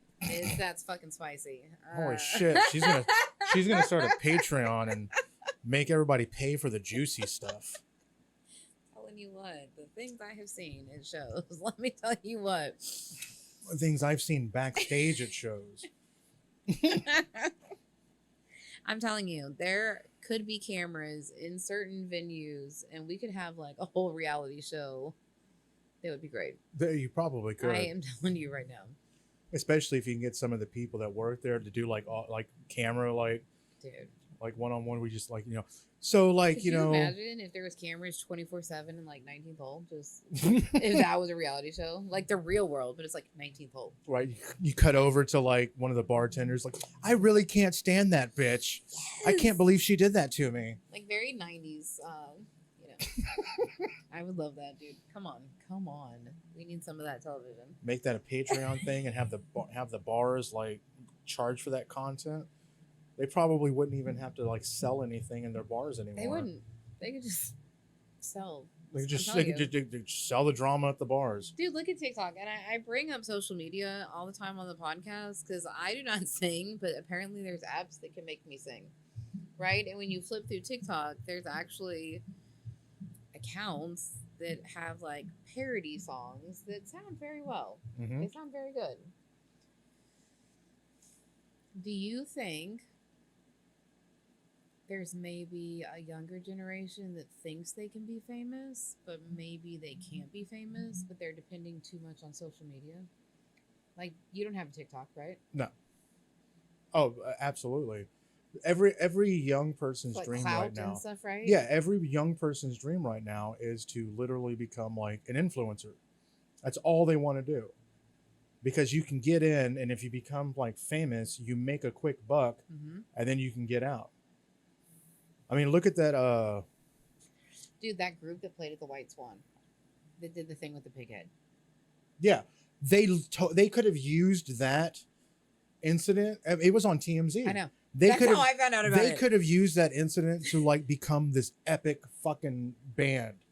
That's fucking spicy. Holy shit. She's gonna start a Patreon and make everybody pay for the juicy stuff. Telling you what, the things I have seen in shows. Let me tell you what. Things I've seen backstage at shows. I'm telling you, there could be cameras in certain venues, and we could have like a whole reality show. That would be great. You probably could. I am telling you right now. Especially if you can get some of the people that work there to do like camera, dude, like one-on-one. We just like, so like, could you imagine if there was cameras 24/7 in like 19th hole, just if that was a reality show, like the real world, but it's like 19th hole. Right. You cut over to like one of the bartenders, like, I really can't stand that bitch. Yes. I can't believe she did that to me. Like very 90s, I would love that, dude. Come on. We need some of that television. Make that a Patreon thing and have the bars like charge for that content. They probably wouldn't even have to like sell anything in their bars anymore. They wouldn't. They could just sell. They could just sell the drama at the bars. Dude, look at TikTok. And I bring up social media all the time on the podcast because I do not sing, but apparently there's apps that can make me sing. Right? And when you flip through TikTok, there's actually accounts that have like parody songs that sound very well. Mm-hmm. They sound very good. Do you think there's maybe a younger generation that thinks they can be famous, but maybe they can't be famous, but they're depending too much on social media? Like, you don't have a TikTok, right? No. Oh, absolutely. Every young person's like dream clout right now. And stuff, right? Yeah, every young person's dream right now is to literally become like an influencer. That's all they want to do. Because you can get in, and if you become like famous, you make a quick buck, mm-hmm. and then you can get out. I mean, look at that. Dude, that group that played at the White Swan, that did the thing with the pig head. Yeah, they could have used that incident. It was on TMZ. I know. That's how I found out about it. They could have used that incident to like become this epic fucking band,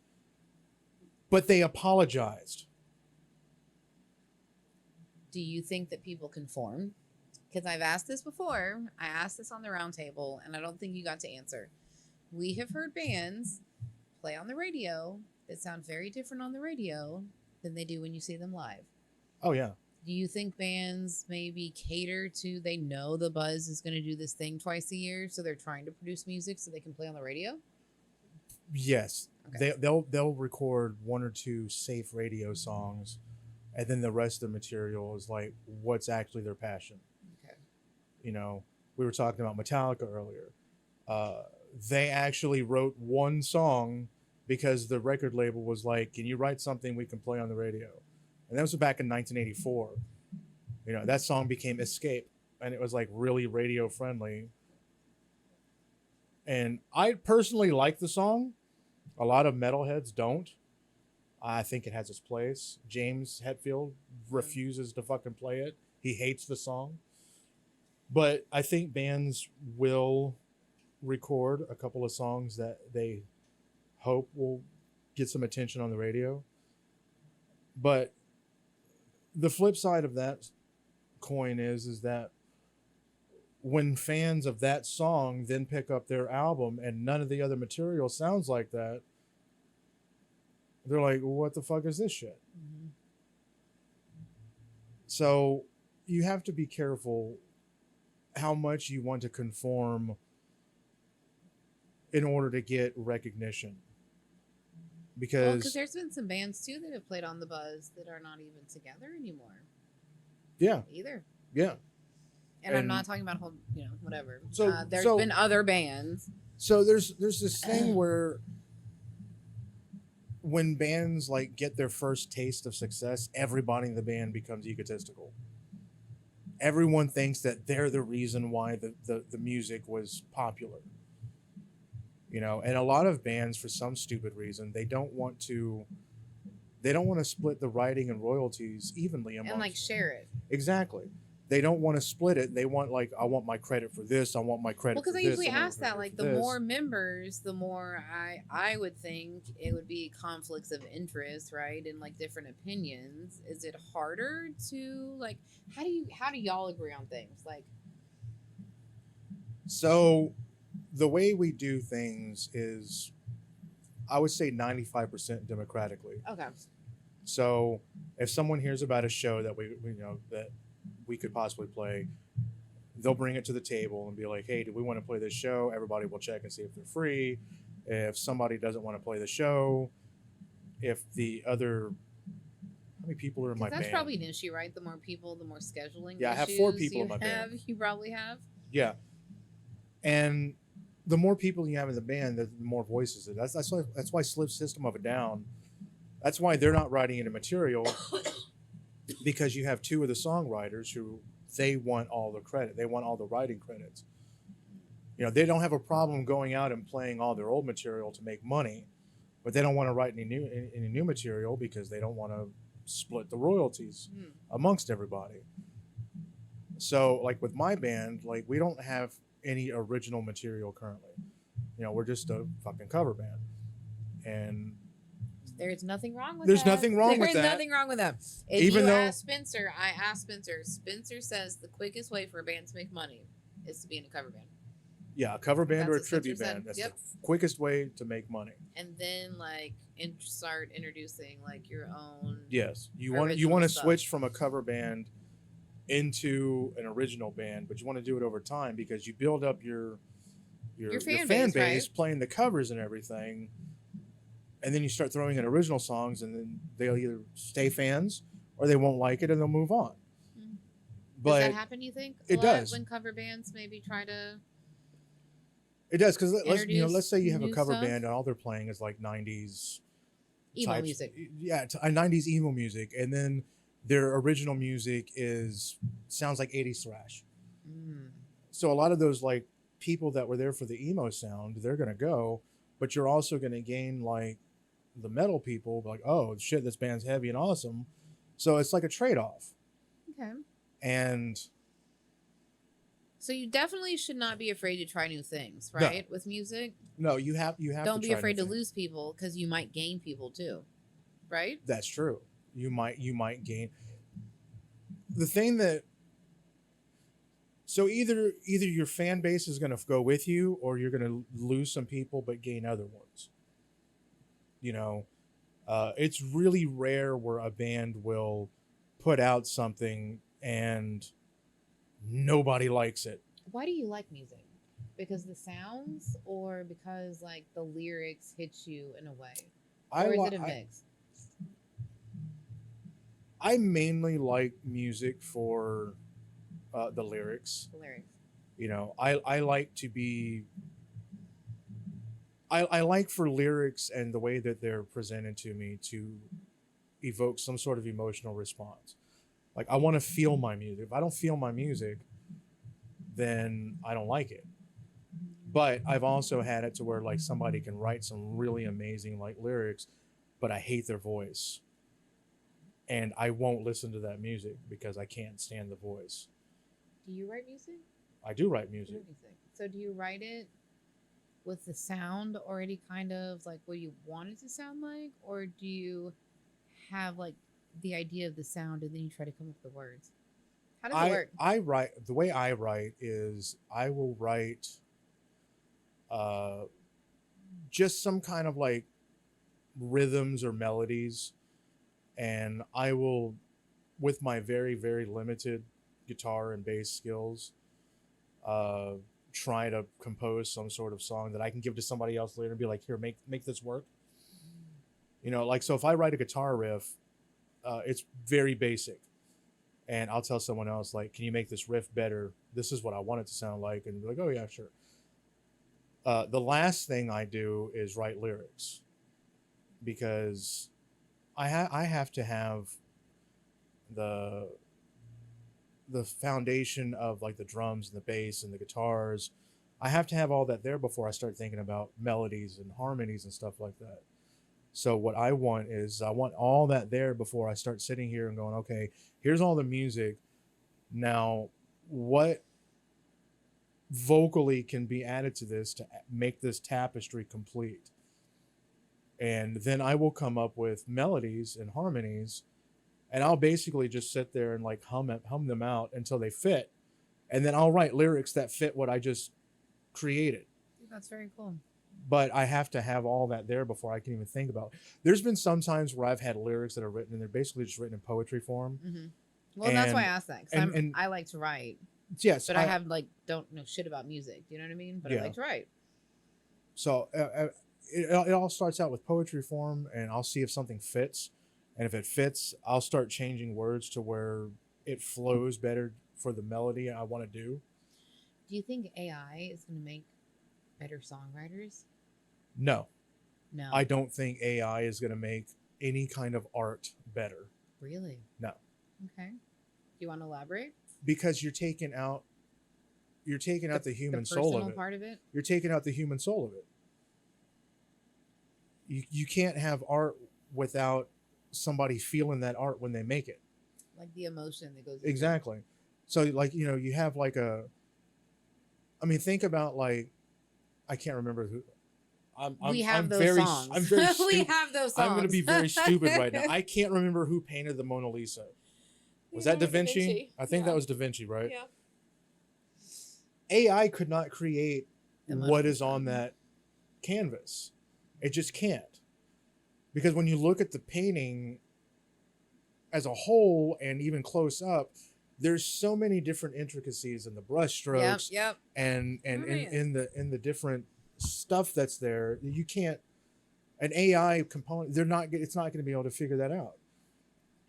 but they apologized. Do you think that people conform? Because I've asked this before. I asked this on the roundtable, and I don't think you got to answer. We have heard bands play on the radio that sound very different on the radio than they do when you see them live. Oh, yeah. Do you think bands maybe cater to, they know the buzz is going to do this thing twice a year, so they're trying to produce music so they can play on the radio? Yes. Okay. They'll record one or two safe radio songs, and then the rest of the material is like what's actually their passion. Okay. We were talking about Metallica earlier. They actually wrote one song because the record label was like, can you write something we can play on the radio? And that was back in 1984. That song became Escape, and it was like really radio friendly. And I personally like the song. A lot of metalheads don't. I think it has its place. James Hetfield refuses to fucking play it. He hates the song. But I think bands will record a couple of songs that they hope will get some attention on the radio. But the flip side of that coin is that when fans of that song then pick up their album and none of the other material sounds like that, they're like, what the fuck is this shit? Mm-hmm. So you have to be careful how much you want to conform in order to get recognition. Because there's been some bands too that have played on the buzz that are not even together anymore. Yeah. Either. Yeah. And I'm not talking about whole, whatever. So there's been other bands. So there's this thing where when bands like get their first taste of success, everybody in the band becomes egotistical. Everyone thinks that they're the reason why the music was popular. And a lot of bands, for some stupid reason, they don't want to They don't want to split the writing and royalties evenly amongst And like share it. exactly. They don't want to split it. They want like I want my credit for this. I want my credit Well, for because I this. usually I want my ask that, credit like for the this. more members, the more I would think it would be conflicts of interest, right? And like different opinions. Is it harder to like how do y'all agree on things? Like So the way we do things is I would say 95% democratically. okay, So if someone hears about a show that we that we could possibly play, they'll bring it to the table and be like, "Hey, do we want to play this show?" Everybody will check and see if they're free. If somebody doesn't want to play the show, if the other how many people are in my because that's band? probably an issue, right? The more people, the more scheduling. Yeah, I have 4 people you in my have, band. You probably have. Yeah, and the more people you have in the band, the more voices. That's why Slip System of a Down. That's why they're not writing any material because you have 2 of the songwriters who they want all the credit. They want all the writing credits. They don't have a problem going out and playing all their old material to make money, but they don't want to write any new material because they don't want to split the royalties Hmm. amongst everybody. So, like with my band, like we don't have any original material currently. We're just a fucking cover band, and There's nothing wrong with there's that. nothing wrong with There's that. nothing wrong with that. If Even you though- ask Spencer, I asked Spencer. Spencer says the quickest way for a band to make money is to be in a cover band. Yeah, a cover band or a That's what Spencer tribute said. band. That's Yep. the quickest way to make money. And then like start introducing like your own. Yes, you want Original to stuff. switch from a cover band into an original band, but you want to do it over time because you build up your fan fan base, base right? playing the covers and everything, and then you start throwing in original songs, and then they'll either stay fans or they won't like it and they'll move on. Mhm. Does But that happen? You think it a lot does. when cover bands maybe try to. it does because Introduce let's say you have a new cover stuff? band and all they're playing is like 90s Emo types- music. yeah, 90s emo music, and then their original music sounds like 80s thrash. Mm. So a lot of those like people that were there for the emo sound, they're gonna go, but you're also gonna gain like the metal people, like, oh shit, this band's heavy and awesome. So it's like a trade-off. Okay. And So you definitely should not be afraid to try new things, No. right? With music, no, you have don't to be try afraid new to things. lose people because you might gain people too, right? That's true. You might gain the thing that so either your fan base is going to go with you or you're going to lose some people but gain other ones. It's really rare where a band will put out something and nobody likes it. Why do you like music? Because the sounds, or because like the lyrics hit you in a way, or is it a mix? I mainly like music for the lyrics. The lyrics. I like to be. I like for lyrics and the way that they're presented to me to evoke some sort of emotional response. Like I want to feel my music. If I don't feel my music, then I don't like it. But I've also had it to where like somebody can write some really amazing like lyrics, but I hate their voice. And I won't listen to that music because I can't stand the voice. Do you write music? I do write You music. write music. So do you write it with the sound already kind of like what you want it to sound like, or do you have like the idea of the sound and then you try to come up with the words? How does it work? I write the way I write is I will write just some kind of like rhythms or melodies, and I will, with my very very limited guitar and bass skills, try to compose some sort of song that I can give to somebody else later and be like, here, make this work. Like, so if I write a guitar riff, it's very basic, and I'll tell someone else like, can you make this riff better? This is what I want it to sound like, and be like, oh yeah, sure. The last thing I do is write lyrics because I have to have the foundation of like the drums and the bass and the guitars. I have to have all that there before I start thinking about melodies and harmonies and stuff like that. So what I want is I want all that there before I start sitting here and going, okay, here's all the music. Now, what vocally can be added to this to make this tapestry complete? And then I will come up with melodies and harmonies, and I'll basically just sit there and like hum them out until they fit, and then I'll write lyrics that fit what I just created. That's very cool. But I have to have all that there before I can even think about it. There's been some times where I've had lyrics that are written and they're basically just written in poetry form. Mm-hmm. Well, that's why I asked that, because I like to write. Yes, but I have like don't know shit about music. Do you know what I mean? But I like to write. So it all starts out with poetry form, and I'll see if something fits, and if it fits, I'll start changing words to where it flows better for the melody I want to do. Do you think AI is going to make better songwriters? No. No. I don't think AI is going to make any kind of art better. Really? No. Okay. Do you want to elaborate? Because you're taking out the human soul of it. Part of it. You're taking out the human soul of it. You can't have art without somebody feeling that art when they make it. Like the emotion that goes into exactly. It. So like, you know, you have like think about like, I can't remember who. We have those songs. I'm very we have those songs. I'm going to be very stupid right now. I can't remember who painted the Mona Lisa. Was that Da Vinci? I think that was Da Vinci, right? Yeah. AI could not create what is on that canvas. It just can't. Because when you look at the painting as a whole and even close up, there's so many different intricacies in the brush strokes and in the different stuff that's there. You can't, an AI component, it's not going to be able to figure that out.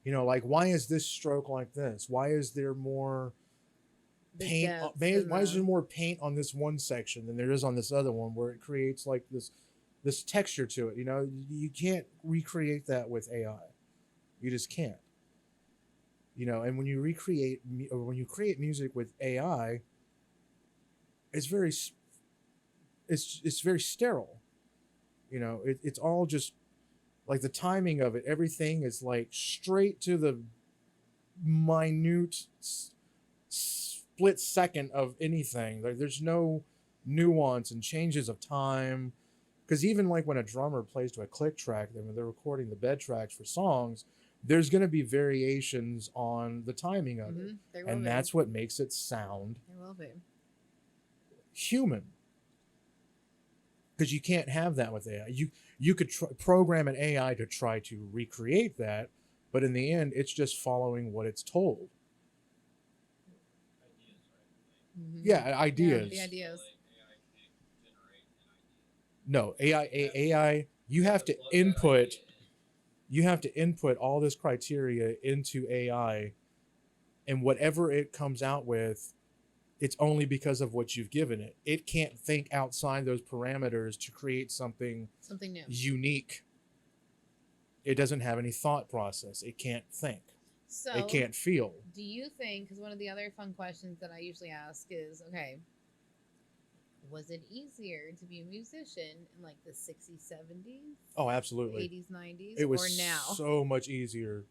You know, like, why is this stroke like this? Why is there more paint? Why is there more paint on this one section than there is on this other one, where it creates like this texture to it? You know, you can't recreate that with AI. You just can't. You know, and when you create music with AI, it's very sterile. You know, it's all just like the timing of it. Everything is like straight to the minute split second of anything. Like, there's no nuance and changes of time. Because even like when a drummer plays to a click track, then when they're recording the bed tracks for songs, there's going to be variations on the timing of it. And that's what makes it sound human. Because you can't have that with AI. You could program an AI to try to recreate that, but in the end, it's just following what it's told. Yeah, ideas. The ideas. No, AI. You have to input all this criteria into AI, and whatever it comes out with, it's only because of what you've given it. It can't think outside those parameters to create something new, unique. It doesn't have any thought process. It can't think. So it can't feel. Do you think, because one of the other fun questions that I usually ask is, okay, was it easier to be a musician in like the 60s, 70s? Oh, absolutely. 80s, 90s? It was or now? So much easier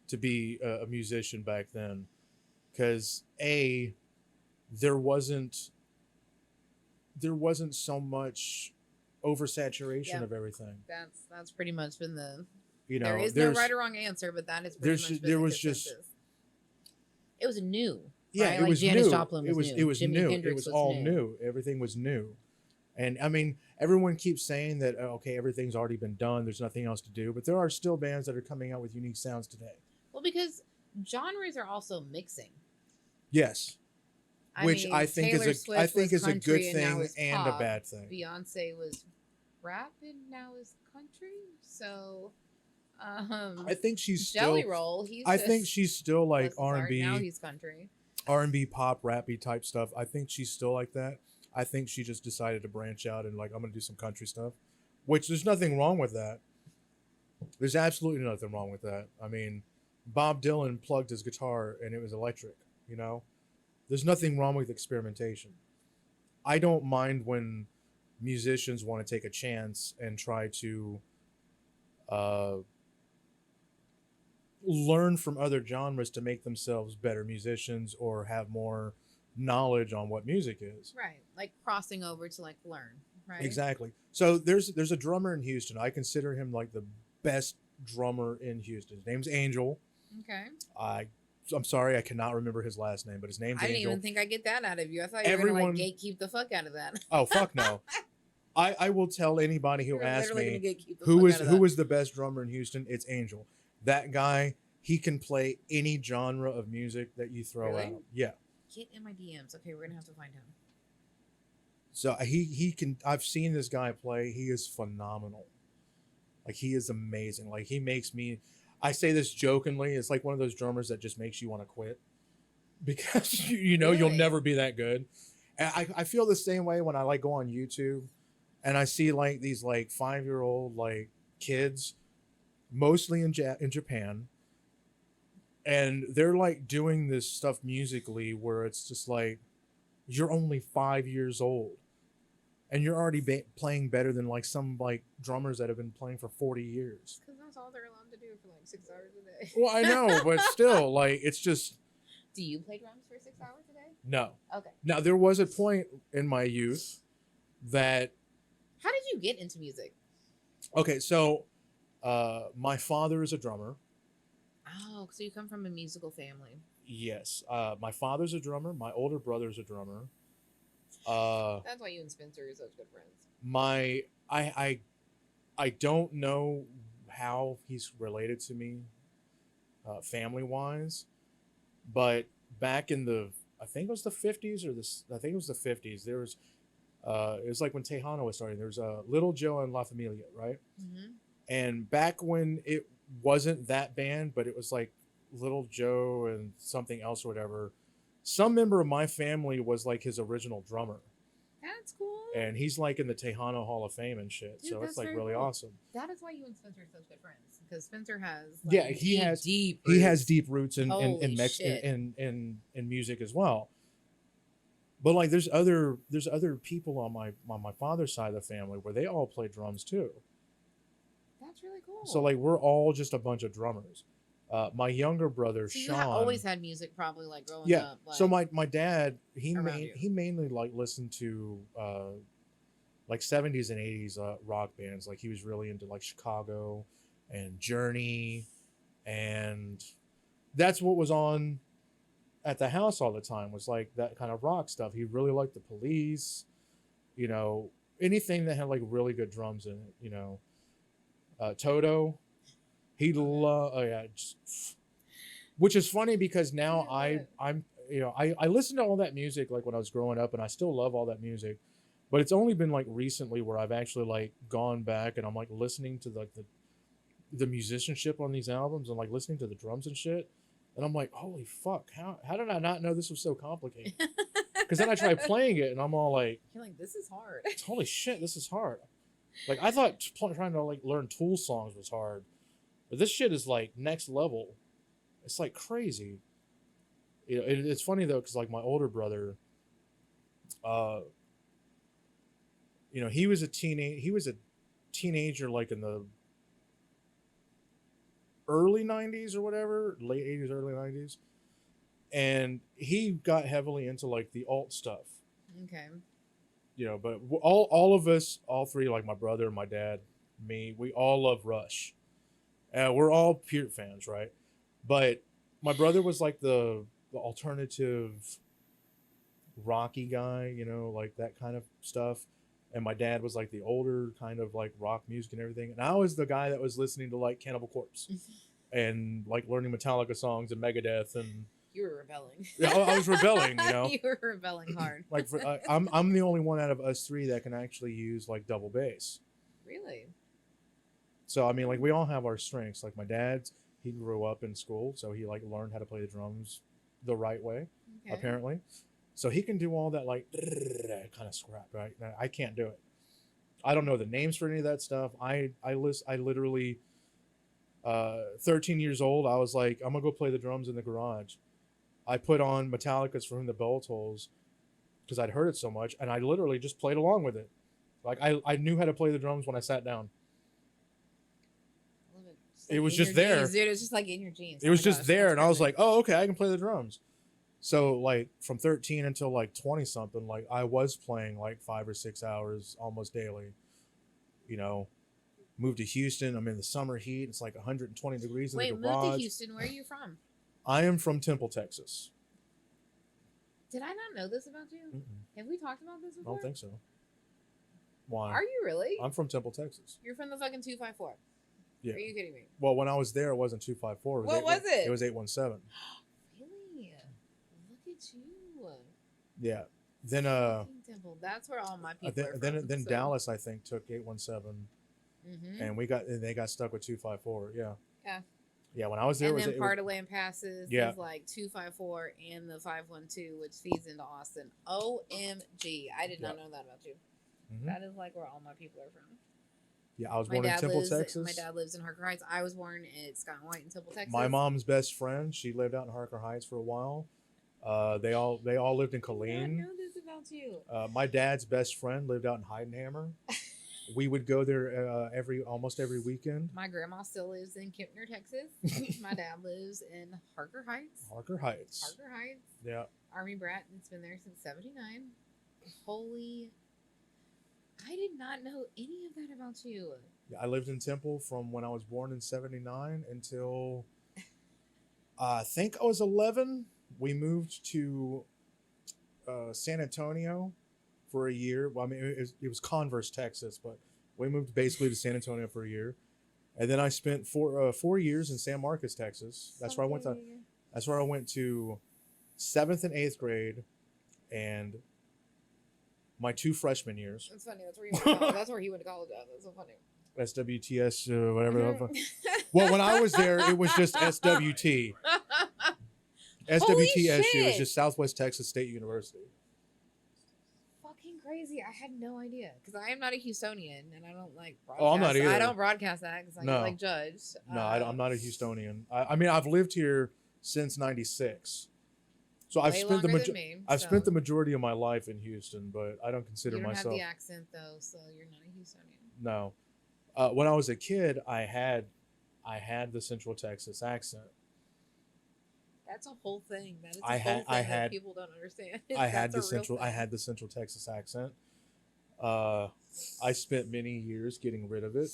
to be a musician back then. Because there wasn't so much oversaturation of everything. That's pretty much been the, you know, there is no right or wrong answer, but that is pretty much been it was new. Yeah, right? it was Janis new. Joplin was new. It was Jimi new. Hendrix it was all new. Everything was new. And I mean, everyone keeps saying that, okay, everything's already been done. There's nothing else to do. But there are still bands that are coming out with unique sounds today. Well, because genres are also mixing. Yes. I think is a good thing and a bad thing. Beyonce was rap and now is country. So I think she's Jelly still Roll. I think she's still like R&B. Now he's country. R&B, pop, rappy type stuff. I think she's still like that. I think she just decided to branch out and like, I'm going to do some country stuff, which there's nothing wrong with that. There's absolutely nothing wrong with that. I mean, Bob Dylan plugged his guitar and it was electric, you know? There's nothing wrong with experimentation. I don't mind when musicians want to take a chance and try to uh, learn from other genres to make themselves better musicians or have more knowledge on what music is. Right. Like crossing over to like learn. Right. Exactly. So there's a drummer in Houston. I consider him like the best drummer in Houston. His name's Angel. Okay. I'm sorry, I cannot remember his last name, but his name's I didn't Angel. even think I'd get that out of you. I thought you were Everyone, gonna like gatekeep the fuck out of that. oh fuck no. I will tell anybody who You're asks literally me gonna gatekeep the who fuck is out of who that. is the best drummer in Houston. It's Angel. That guy, he can play any genre of music that you throw Really? out. Yeah. Get in my DMs. Okay, we're gonna have to find him. So he can. I've seen this guy play. He is phenomenal. Like he is amazing. Like he makes me. I say this jokingly. It's like one of those drummers that just makes you want to quit because you know you'll Really? never be that good. And I feel the same way when I like go on YouTube and I see like these like 5-year-old like kids, mostly in Japan, and they're like doing this stuff musically where it's just like you're only 5 years old and you're already playing better than like some like drummers that have been playing for 40 years. Because that's all they're allowed to do for like 6 hours a day. Well, I know, but still, like, it's just Do you play drums for 6 hours a day? no. Okay. Now there was a point in my youth that How did you get into music? okay, so my father is a drummer. Oh, so you come from a musical family. Yes, my father's a drummer. My older brother's a drummer. That's why you and Spencer are such good friends. My I don't know how he's related to me, family wise, but back in the I think it was the 50s or this I think it was the 50s. There was it was like when Tejano was starting. There was Little Joe and La Familia, right? Mm-hmm. And back when it wasn't that band, but it was like Little Joe and something else or whatever. Some member of my family was like his original drummer, That's cool. and he's like in the Tejano Hall of Fame and shit. Dude, so that's it's like very really cool. awesome. That is why you and Spencer are such good friends. Because Spencer has like, Yeah, he has deep. He has roots. deep roots in Holy shit. in music as well. But like there's other people on my father's side of the family where they all play drums too. That's really cool. So like we're all just a bunch of drummers. My younger brother so you Sean always had music, probably like growing yeah. up. Like, So my dad around you. he mainly like listened to like 70s and 80s rock bands. Like he was really into like Chicago and Journey, and that's what was on at the house all the time was like that kind of rock stuff. He really liked the Police, you know, anything that had like really good drums in it, you know. Toto, he loved, oh yeah, which is funny because now I'm you know I listened to all that music like when I was growing up, and I still love all that music, but it's only been like recently where I've actually like gone back and I'm like listening to like the musicianship on these albums and like listening to the drums and shit. And I'm like, holy fuck, how did I not know this was so complicated? Because then I tried playing it and I'm all like, You're like, this is hard. holy shit, this is hard. Like I thought trying to like learn Tool songs was hard, but this shit is like next level. It's like crazy. You know, it's funny though because like my older brother, you know, he was a teenager like in the early 90s or whatever, late 80s, early 90s. And he got heavily into like the alt stuff. Okay. You know, but all of us, all three, like my brother, my dad, me, we all love Rush. We're all pure fans, right? But my brother was like the alternative rocky guy, you know, like that kind of stuff. And my dad was like the older kind of like rock music and everything. And I was the guy that was listening to like Cannibal Corpse and like learning Metallica songs and Megadeth. And You were rebelling. yeah, I was rebelling, you know. You were rebelling hard. Like I'm the only one out of us three that can actually use like double bass. Really? So I mean, like we all have our strengths. Like my dad's, he grew up in school, so he like learned how to play the drums the right way, Okay. apparently. So he can do all that like kind of scrap, right? I can't do it. I don't know the names for any of that stuff. I literally 13 years old, I was like, I'm gonna go play the drums in the garage. I put on Metallica's From the Bell Tolls because I'd heard it so much, and I literally just played along with it. Like I knew how to play the drums when I sat down. like it was in just your there. Jeans, dude. It was just like in your jeans. It Oh was my just gosh, there, that's and I was perfect. like, oh, okay, I can play the drums. So like from 13 until like 20 something, like I was playing like 5 or 6 hours almost daily. You know, moved to Houston. I'm in the summer heat. It's like 120 degrees in Wait, the moved to garage. Houston. Where are you from? I am from Temple, Texas. Did I not know this about you? Mm-mm, Have we talked about this I before? don't think so. Why? Are you really? I'm from Temple, Texas. You're from the fucking 254. Yeah. Are you kidding me? Well, when I was there, it wasn't 254. What was it? It was 817. Really? Look at you. Yeah. Then Fucking Temple. That's where all my people are from. then Dallas, I think, took 817, Mm-hmm. and they got stuck with 254. Yeah. Yeah. Yeah. When I was there, And it then was, part of land passes Yeah. is like 254 and the 512, which feeds into Austin. OMG. I did not Yeah. know that about you. Mhm. That is like where all my people are from. Yeah, I was My born in dad Temple, lives. Texas. My dad lives in Harker Heights. I was born at Scott and White in Temple, Texas. My mom's best friend, she lived out in Harker Heights for a while. They all lived in I Killeen. know this about you. My dad's best friend lived out in Heidenhammer. We would go there almost every weekend. My grandma still lives in Kempner, Texas. My dad lives in Harker Heights. Harker Heights. Harker Heights. Yeah. Army brat. It's been there since '79. Holy! I did not know any of that about you. Yeah, I lived in Temple from when I was born in '79 until I think I was 11. We moved to San Antonio for a year. Well, I mean, it was Converse, Texas, but we moved basically to San Antonio for a year, and then I spent 4 years in San Marcos, Texas. That's where I went to. That's where I went to 7th and 8th grade, and my 2 freshman years. That's funny. That's where he went to college. That's where he went to college at. That's so funny. SWTS, whatever. Well, when I was there, it was just SWT. SWTSU was just Southwest Texas State University. Fucking crazy. I had no idea. Because I am not a Houstonian and I don't like broadcast. Oh, I'm not either. I don't broadcast that because I No. get like judged. No, I'm not a Houstonian. I mean, I've lived here since '96, so I've way spent longer than me, I've so spent the majority of my life in Houston, but I don't consider You don't myself. have the accent though, so you're not a Houstonian. No, when I was a kid, I had the Central Texas accent. That's a whole thing. That is a I whole had- thing I that had- people don't understand. I had That's a real thing. I had the Central Texas accent. I spent many years getting rid of it.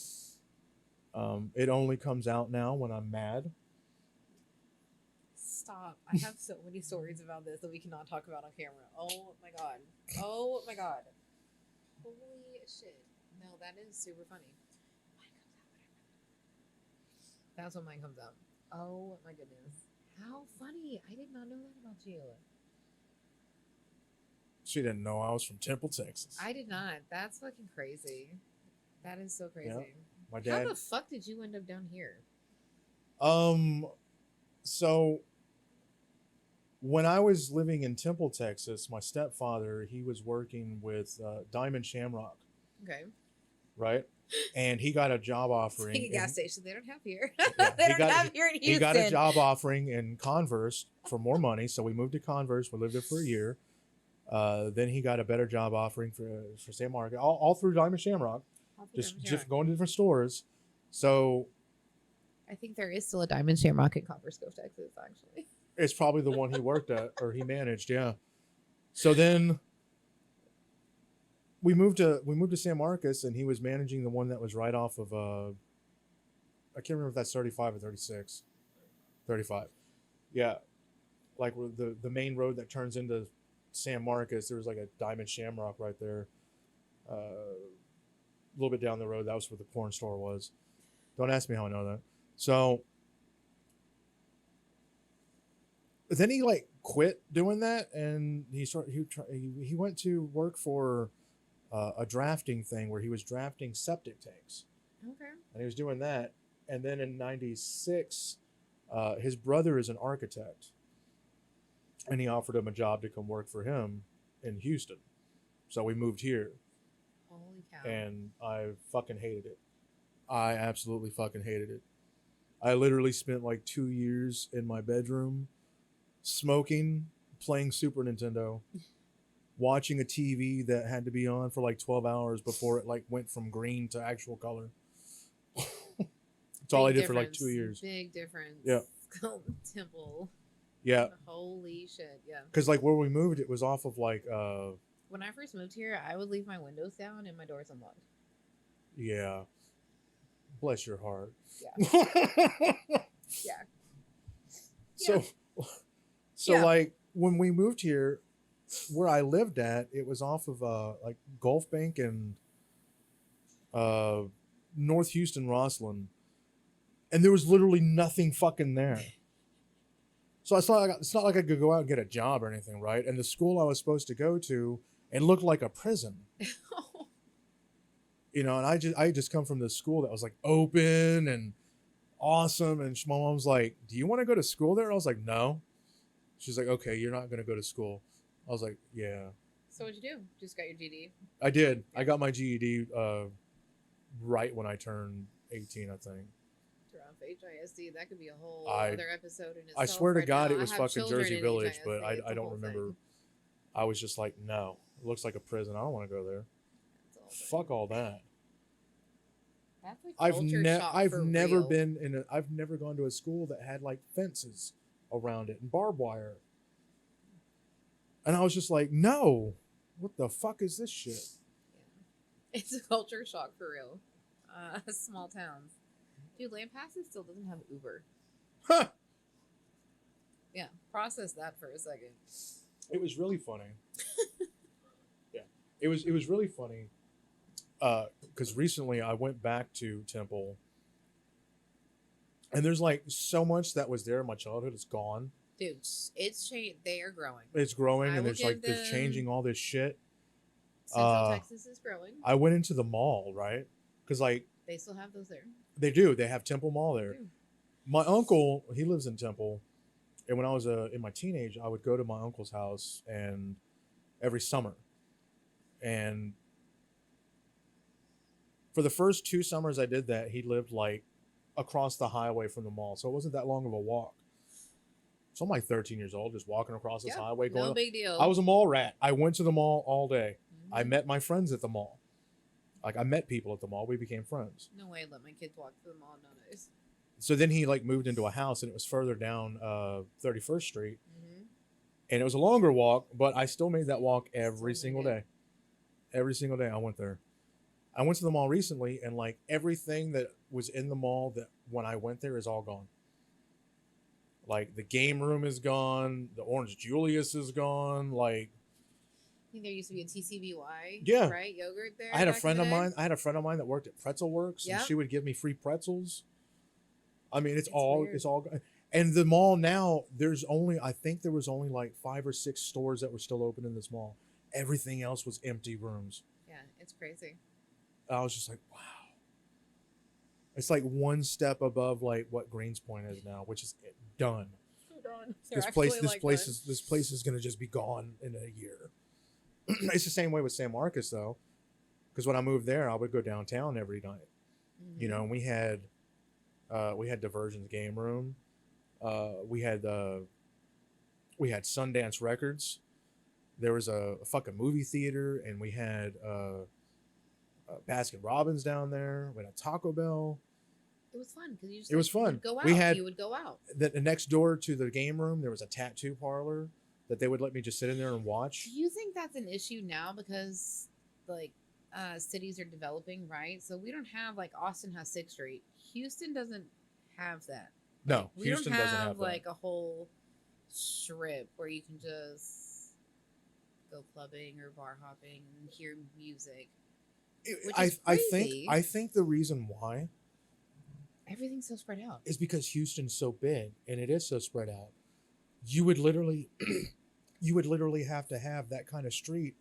It only comes out now when I'm mad. Stop. I have so many stories about this that we cannot talk about on camera. Oh my god. Oh my god. Holy shit. No, that is super funny. Mine comes out whenever. That's when mine comes out. Oh my goodness. How funny. I did not know that about you. She didn't know I was from Temple, Texas. I did not. That's fucking crazy. That is so crazy. Yeah. My How dad. the fuck did you end up down here? So when I was living in Temple, Texas, my stepfather, he was working with Diamond Shamrock, Okay. right? And he got a job It's offering. like a gas in- station. They don't have here. Yeah, They he don't got- have here in Houston. He got a job offering in Converse for more money, so we moved to Converse. We lived there for a year. Then he got a better job offering for San Marcos, all through Diamond Shamrock, just going to different stores. So I think there is still a Diamond Shamrock in Copperscove, Texas, actually. it's probably the one he worked at or he managed, yeah. So then we moved to San Marcos, and he was managing the one that was right off of I can't remember if that's 35 or 36. 35. Yeah. Like the main road that turns into San Marcos, there was like a Diamond Shamrock right there. A little bit down the road, that was where the porn store was. Don't ask me how I know that. So then he like quit doing that, and he went to work for a drafting thing where he was drafting septic tanks, Okay. and he was doing that. And then in '96, his brother is an architect, and he offered him a job to come work for him in Houston. So we moved here, Holy cow. and I fucking hated it. I absolutely fucking hated it. I literally spent like 2 years in my bedroom smoking, playing Super Nintendo, watching a TV that had to be on for like 12 hours before it like went from green to actual color. It's all I Big did for like difference. 2 years. Big difference. Yeah. Temple. Yeah. Holy shit. Yeah. Because like where we moved, it was off of like When I first moved here, I would leave my windows down and my doors unlocked. yeah. Bless your heart. Yeah. Yeah. So Yeah. like when we moved here, where I lived at, it was off of like Gulf Bank and North Houston, Rosslyn, and there was literally nothing fucking there. So it's not like I could go out and get a job or anything, right? And the school I was supposed to go to, it looked like a prison. You know, and I just come from this school that was like open and awesome, and my mom was like, "Do you want to go to school there?" I was like, "No." She's like, "Okay, you're not going to go to school." I was like, "Yeah." So what'd you do? Just got your GED? I did. I got my GED right when I turned 18, I think. Off HISD, that could be a whole I- other episode in itself. I swear to right God, now. it was I have fucking children Jersey in Village, HISD. but It's I a don't whole remember. thing. I was just like, no, it looks like a prison. I don't want to go there. It's a whole thing. Fuck all that. That's like I've culture shock I've for never real. been in I've never gone to a school that had like fences around it and barbed wire. And I was just like, no, what the fuck is this shit? Yeah. It's a culture shock for real. Small towns. Dude, Lampasas still doesn't have Uber. Huh. Yeah, process that for a second. It was really funny. Yeah, it was really funny. Because recently I went back to Temple, and there's like so much that was there in my childhood is gone. Dude, it's changed. They are growing. It's growing, I and will there's like give they're them- changing all this shit. Central Texas is growing. I went into the mall, right? Because like They still have those there. they do, they have Temple Mall there. They do. My uncle, he lives in Temple, and when I was in my teenage, I would go to my uncle's house and every summer, and for the first 2 summers I did that, he lived like across the highway from the mall, so it wasn't that long of a walk. So I'm like 13 years old, just walking across this Yeah, highway. no big deal. I was a mall rat. I went to the mall all day. Mhm. I met my friends at the mall. Like I met people at the mall. We became friends. No way, let my kids walk to the mall nowadays. So then he like moved into a house, and it was further down 31st Street, Mm-hmm. and it was a longer walk, but I still made that walk every Still single made day. Every single day I went there. I went to the mall recently, and like everything that was in the mall that when I went there is all gone. Like the game room is gone, the Orange Julius is gone. Like I think there used to be a TCBY. Yeah. Right? Yogurt there. I had a back in friend the of day? mine. I had a friend of mine that worked at Pretzel Works, and Yep. she would give me free pretzels. I mean, it's It's all weird. it's all. And the mall now, I think there was only like 5 or 6 stores that were still open in this mall. Everything else was empty rooms. Yeah, it's crazy. I was just like, wow. It's like one step above like what Greens Point is now, which is done. This place is gonna just be gone in a year. It's the same way with San Marcos though, because when I moved there, I would go downtown every night. You know, and we had Diversion's game room. We had Sundance Records. There was a fucking movie theater, and we had Baskin Robbins down there. We had a Taco Bell. It was fun because you just It was fun. would go out. We had- you would go out. The next door to the game room, there was a tattoo parlor that they would let me just sit in there and watch. Do you think that's an issue now because like cities are developing, right? So we don't have like Austin has 6th Street. Houston doesn't have that. No, We Houston don't doesn't have that. like a whole strip where you can just go clubbing or bar hopping and hear music. which is crazy. I think the reason why Everything's so spread out. is because Houston's so big and it is so spread out. You would literally have to have that kind of street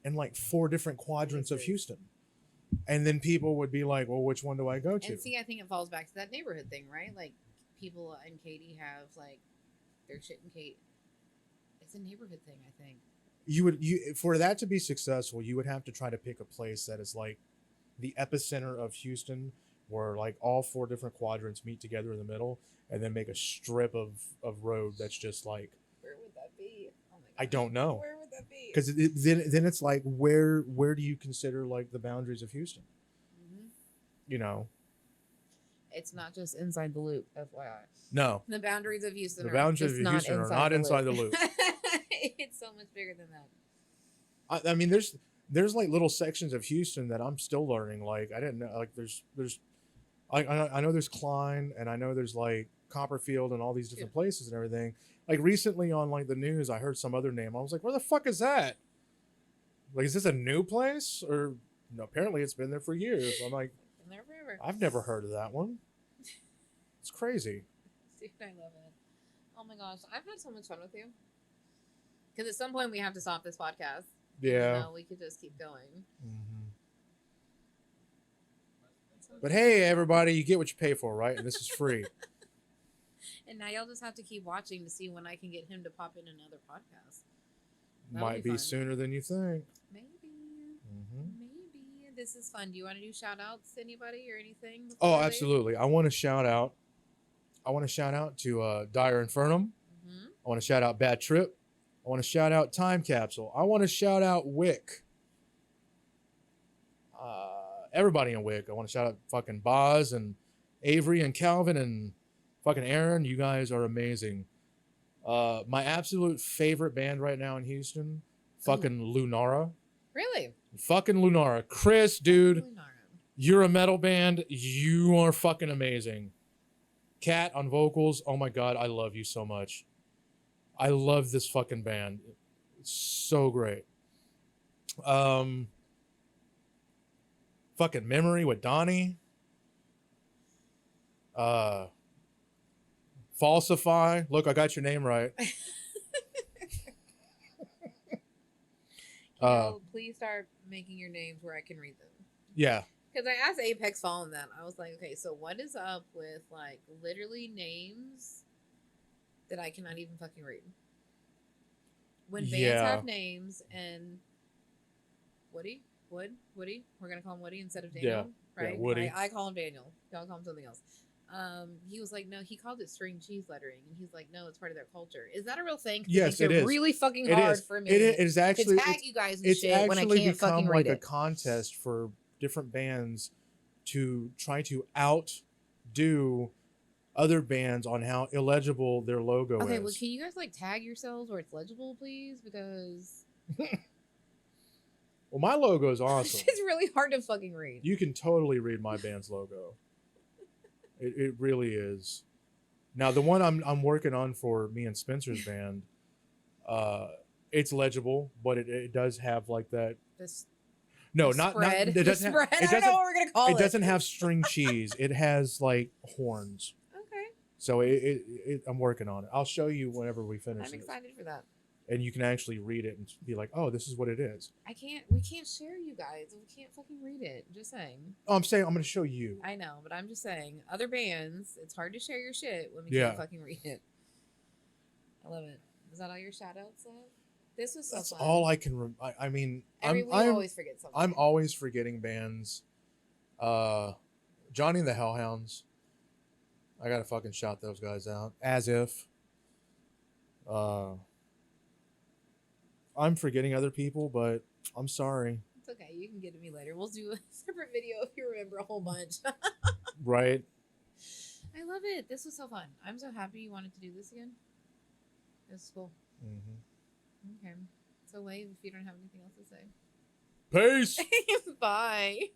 in like 4 different quadrants of Houston. And then people would be like, well, which one do I go to? And see, I think it falls back to that neighborhood thing, right? Like people in Katy have like their shit in Katy. It's a neighborhood thing, I think. For that to be successful, you would have to try to pick a place that is like the epicenter of Houston, where like all 4 different quadrants meet together in the middle, and then make a strip of road that's just like, Where would that be? Oh my god. I don't know. Where would that be? Because then it's like, where do you consider like the boundaries of Houston? Mhm. You know, It's not just inside the loop, FYI. No, The boundaries of Houston the are boundaries just of not Houston are not inside the loop. It's so much bigger than that. I mean, there's like little sections of Houston that I'm still learning. Like I didn't know. Like there's I know there's Klein, and I know there's like Copperfield and all these different places and everything. Like recently on like the news, I heard some other name. I was like, where the fuck is that? Like, is this a new place? Or no, apparently it's been there for years. I'm like, Been there forever. I've never heard of that one. It's crazy. Dude, I love it. Oh my gosh, I've had so much fun with you. Because at some point we have to stop this podcast. Yeah. No, we could just keep going. Mm-hmm. But hey, everybody, you get what you pay for, right? And this is free. And now y'all just have to keep watching to see when I can get him to pop in another podcast. Might be sooner than you think. Maybe. Mm-hmm. Maybe. This is fun. Do you want to do shout outs to anybody or anything? Oh, absolutely. I want to shout out to Dire Infernum. Mm-hmm. I want to shout out Bad Trip. I want to shout out Time Capsule. I want to shout out Wick. Everybody in Wick. I want to shout out fucking Boz and Avery and Calvin and fucking Aaron. You guys are amazing. My absolute favorite band right now in Houston, fucking Lunara. Really? Fucking Lunara. Chris, dude, Lunara. you're a metal band. You are fucking amazing. Kat on vocals. Oh my God, I love you so much. I love this fucking band. It's so great. Fucking Memory with Donnie. Falsify. Look, I got your name right. Please start making your names where I can read them. Yeah. Because I asked Apex Fallen that. I was like, okay, so what is up with like literally names that I cannot even fucking read? When bands have names and Woody, we're gonna call him Woody instead of Daniel, right? Yeah, Woody. I call him Daniel. Y'all call him something else. He was like, no, he called it string cheese lettering, and he's like, no, it's part of their culture. Is that a real thing? Yes, it is. Really fucking hard for me. It is actually to tag you guys and shit when I can't fucking read it. It's actually become like a contest for different bands to try to outdo other bands on how illegible their logo is. Okay, well, can you guys like tag yourselves where it's legible, please? Because well, my logo is awesome. it's really hard to fucking read. You can totally read my band's logo. It really is. Now the one I'm working on for me and Spencer's band, it's legible, but it does have like that. No, not spread. It doesn't. Spread. I don't know what we're gonna call it. It doesn't have string cheese. It has like horns. Okay. So I'm working on it. I'll show you whenever we finish. I'm excited for that. And you can actually read it and be like, "Oh, this is what it is." We can't share you guys. We can't fucking read it. Just saying. Oh, I'm saying I'm going to show you. I know, but I'm just saying. Other bands, it's hard to share your shit when we can't fucking read it. I love it. Is that all your shout outs? This was so That's fun. all I can. I mean, we always forget something. I'm always forgetting bands. Johnny and the Hellhounds. I gotta fucking shout those guys out. As if. I'm forgetting other people, but I'm sorry. It's okay. You can get to me later. We'll do a separate video if you remember a whole bunch. Right. I love it. This was so fun. I'm so happy you wanted to do this again. This is cool. Mm-hmm. Okay. So wave if you don't have anything else to say. Peace. Bye.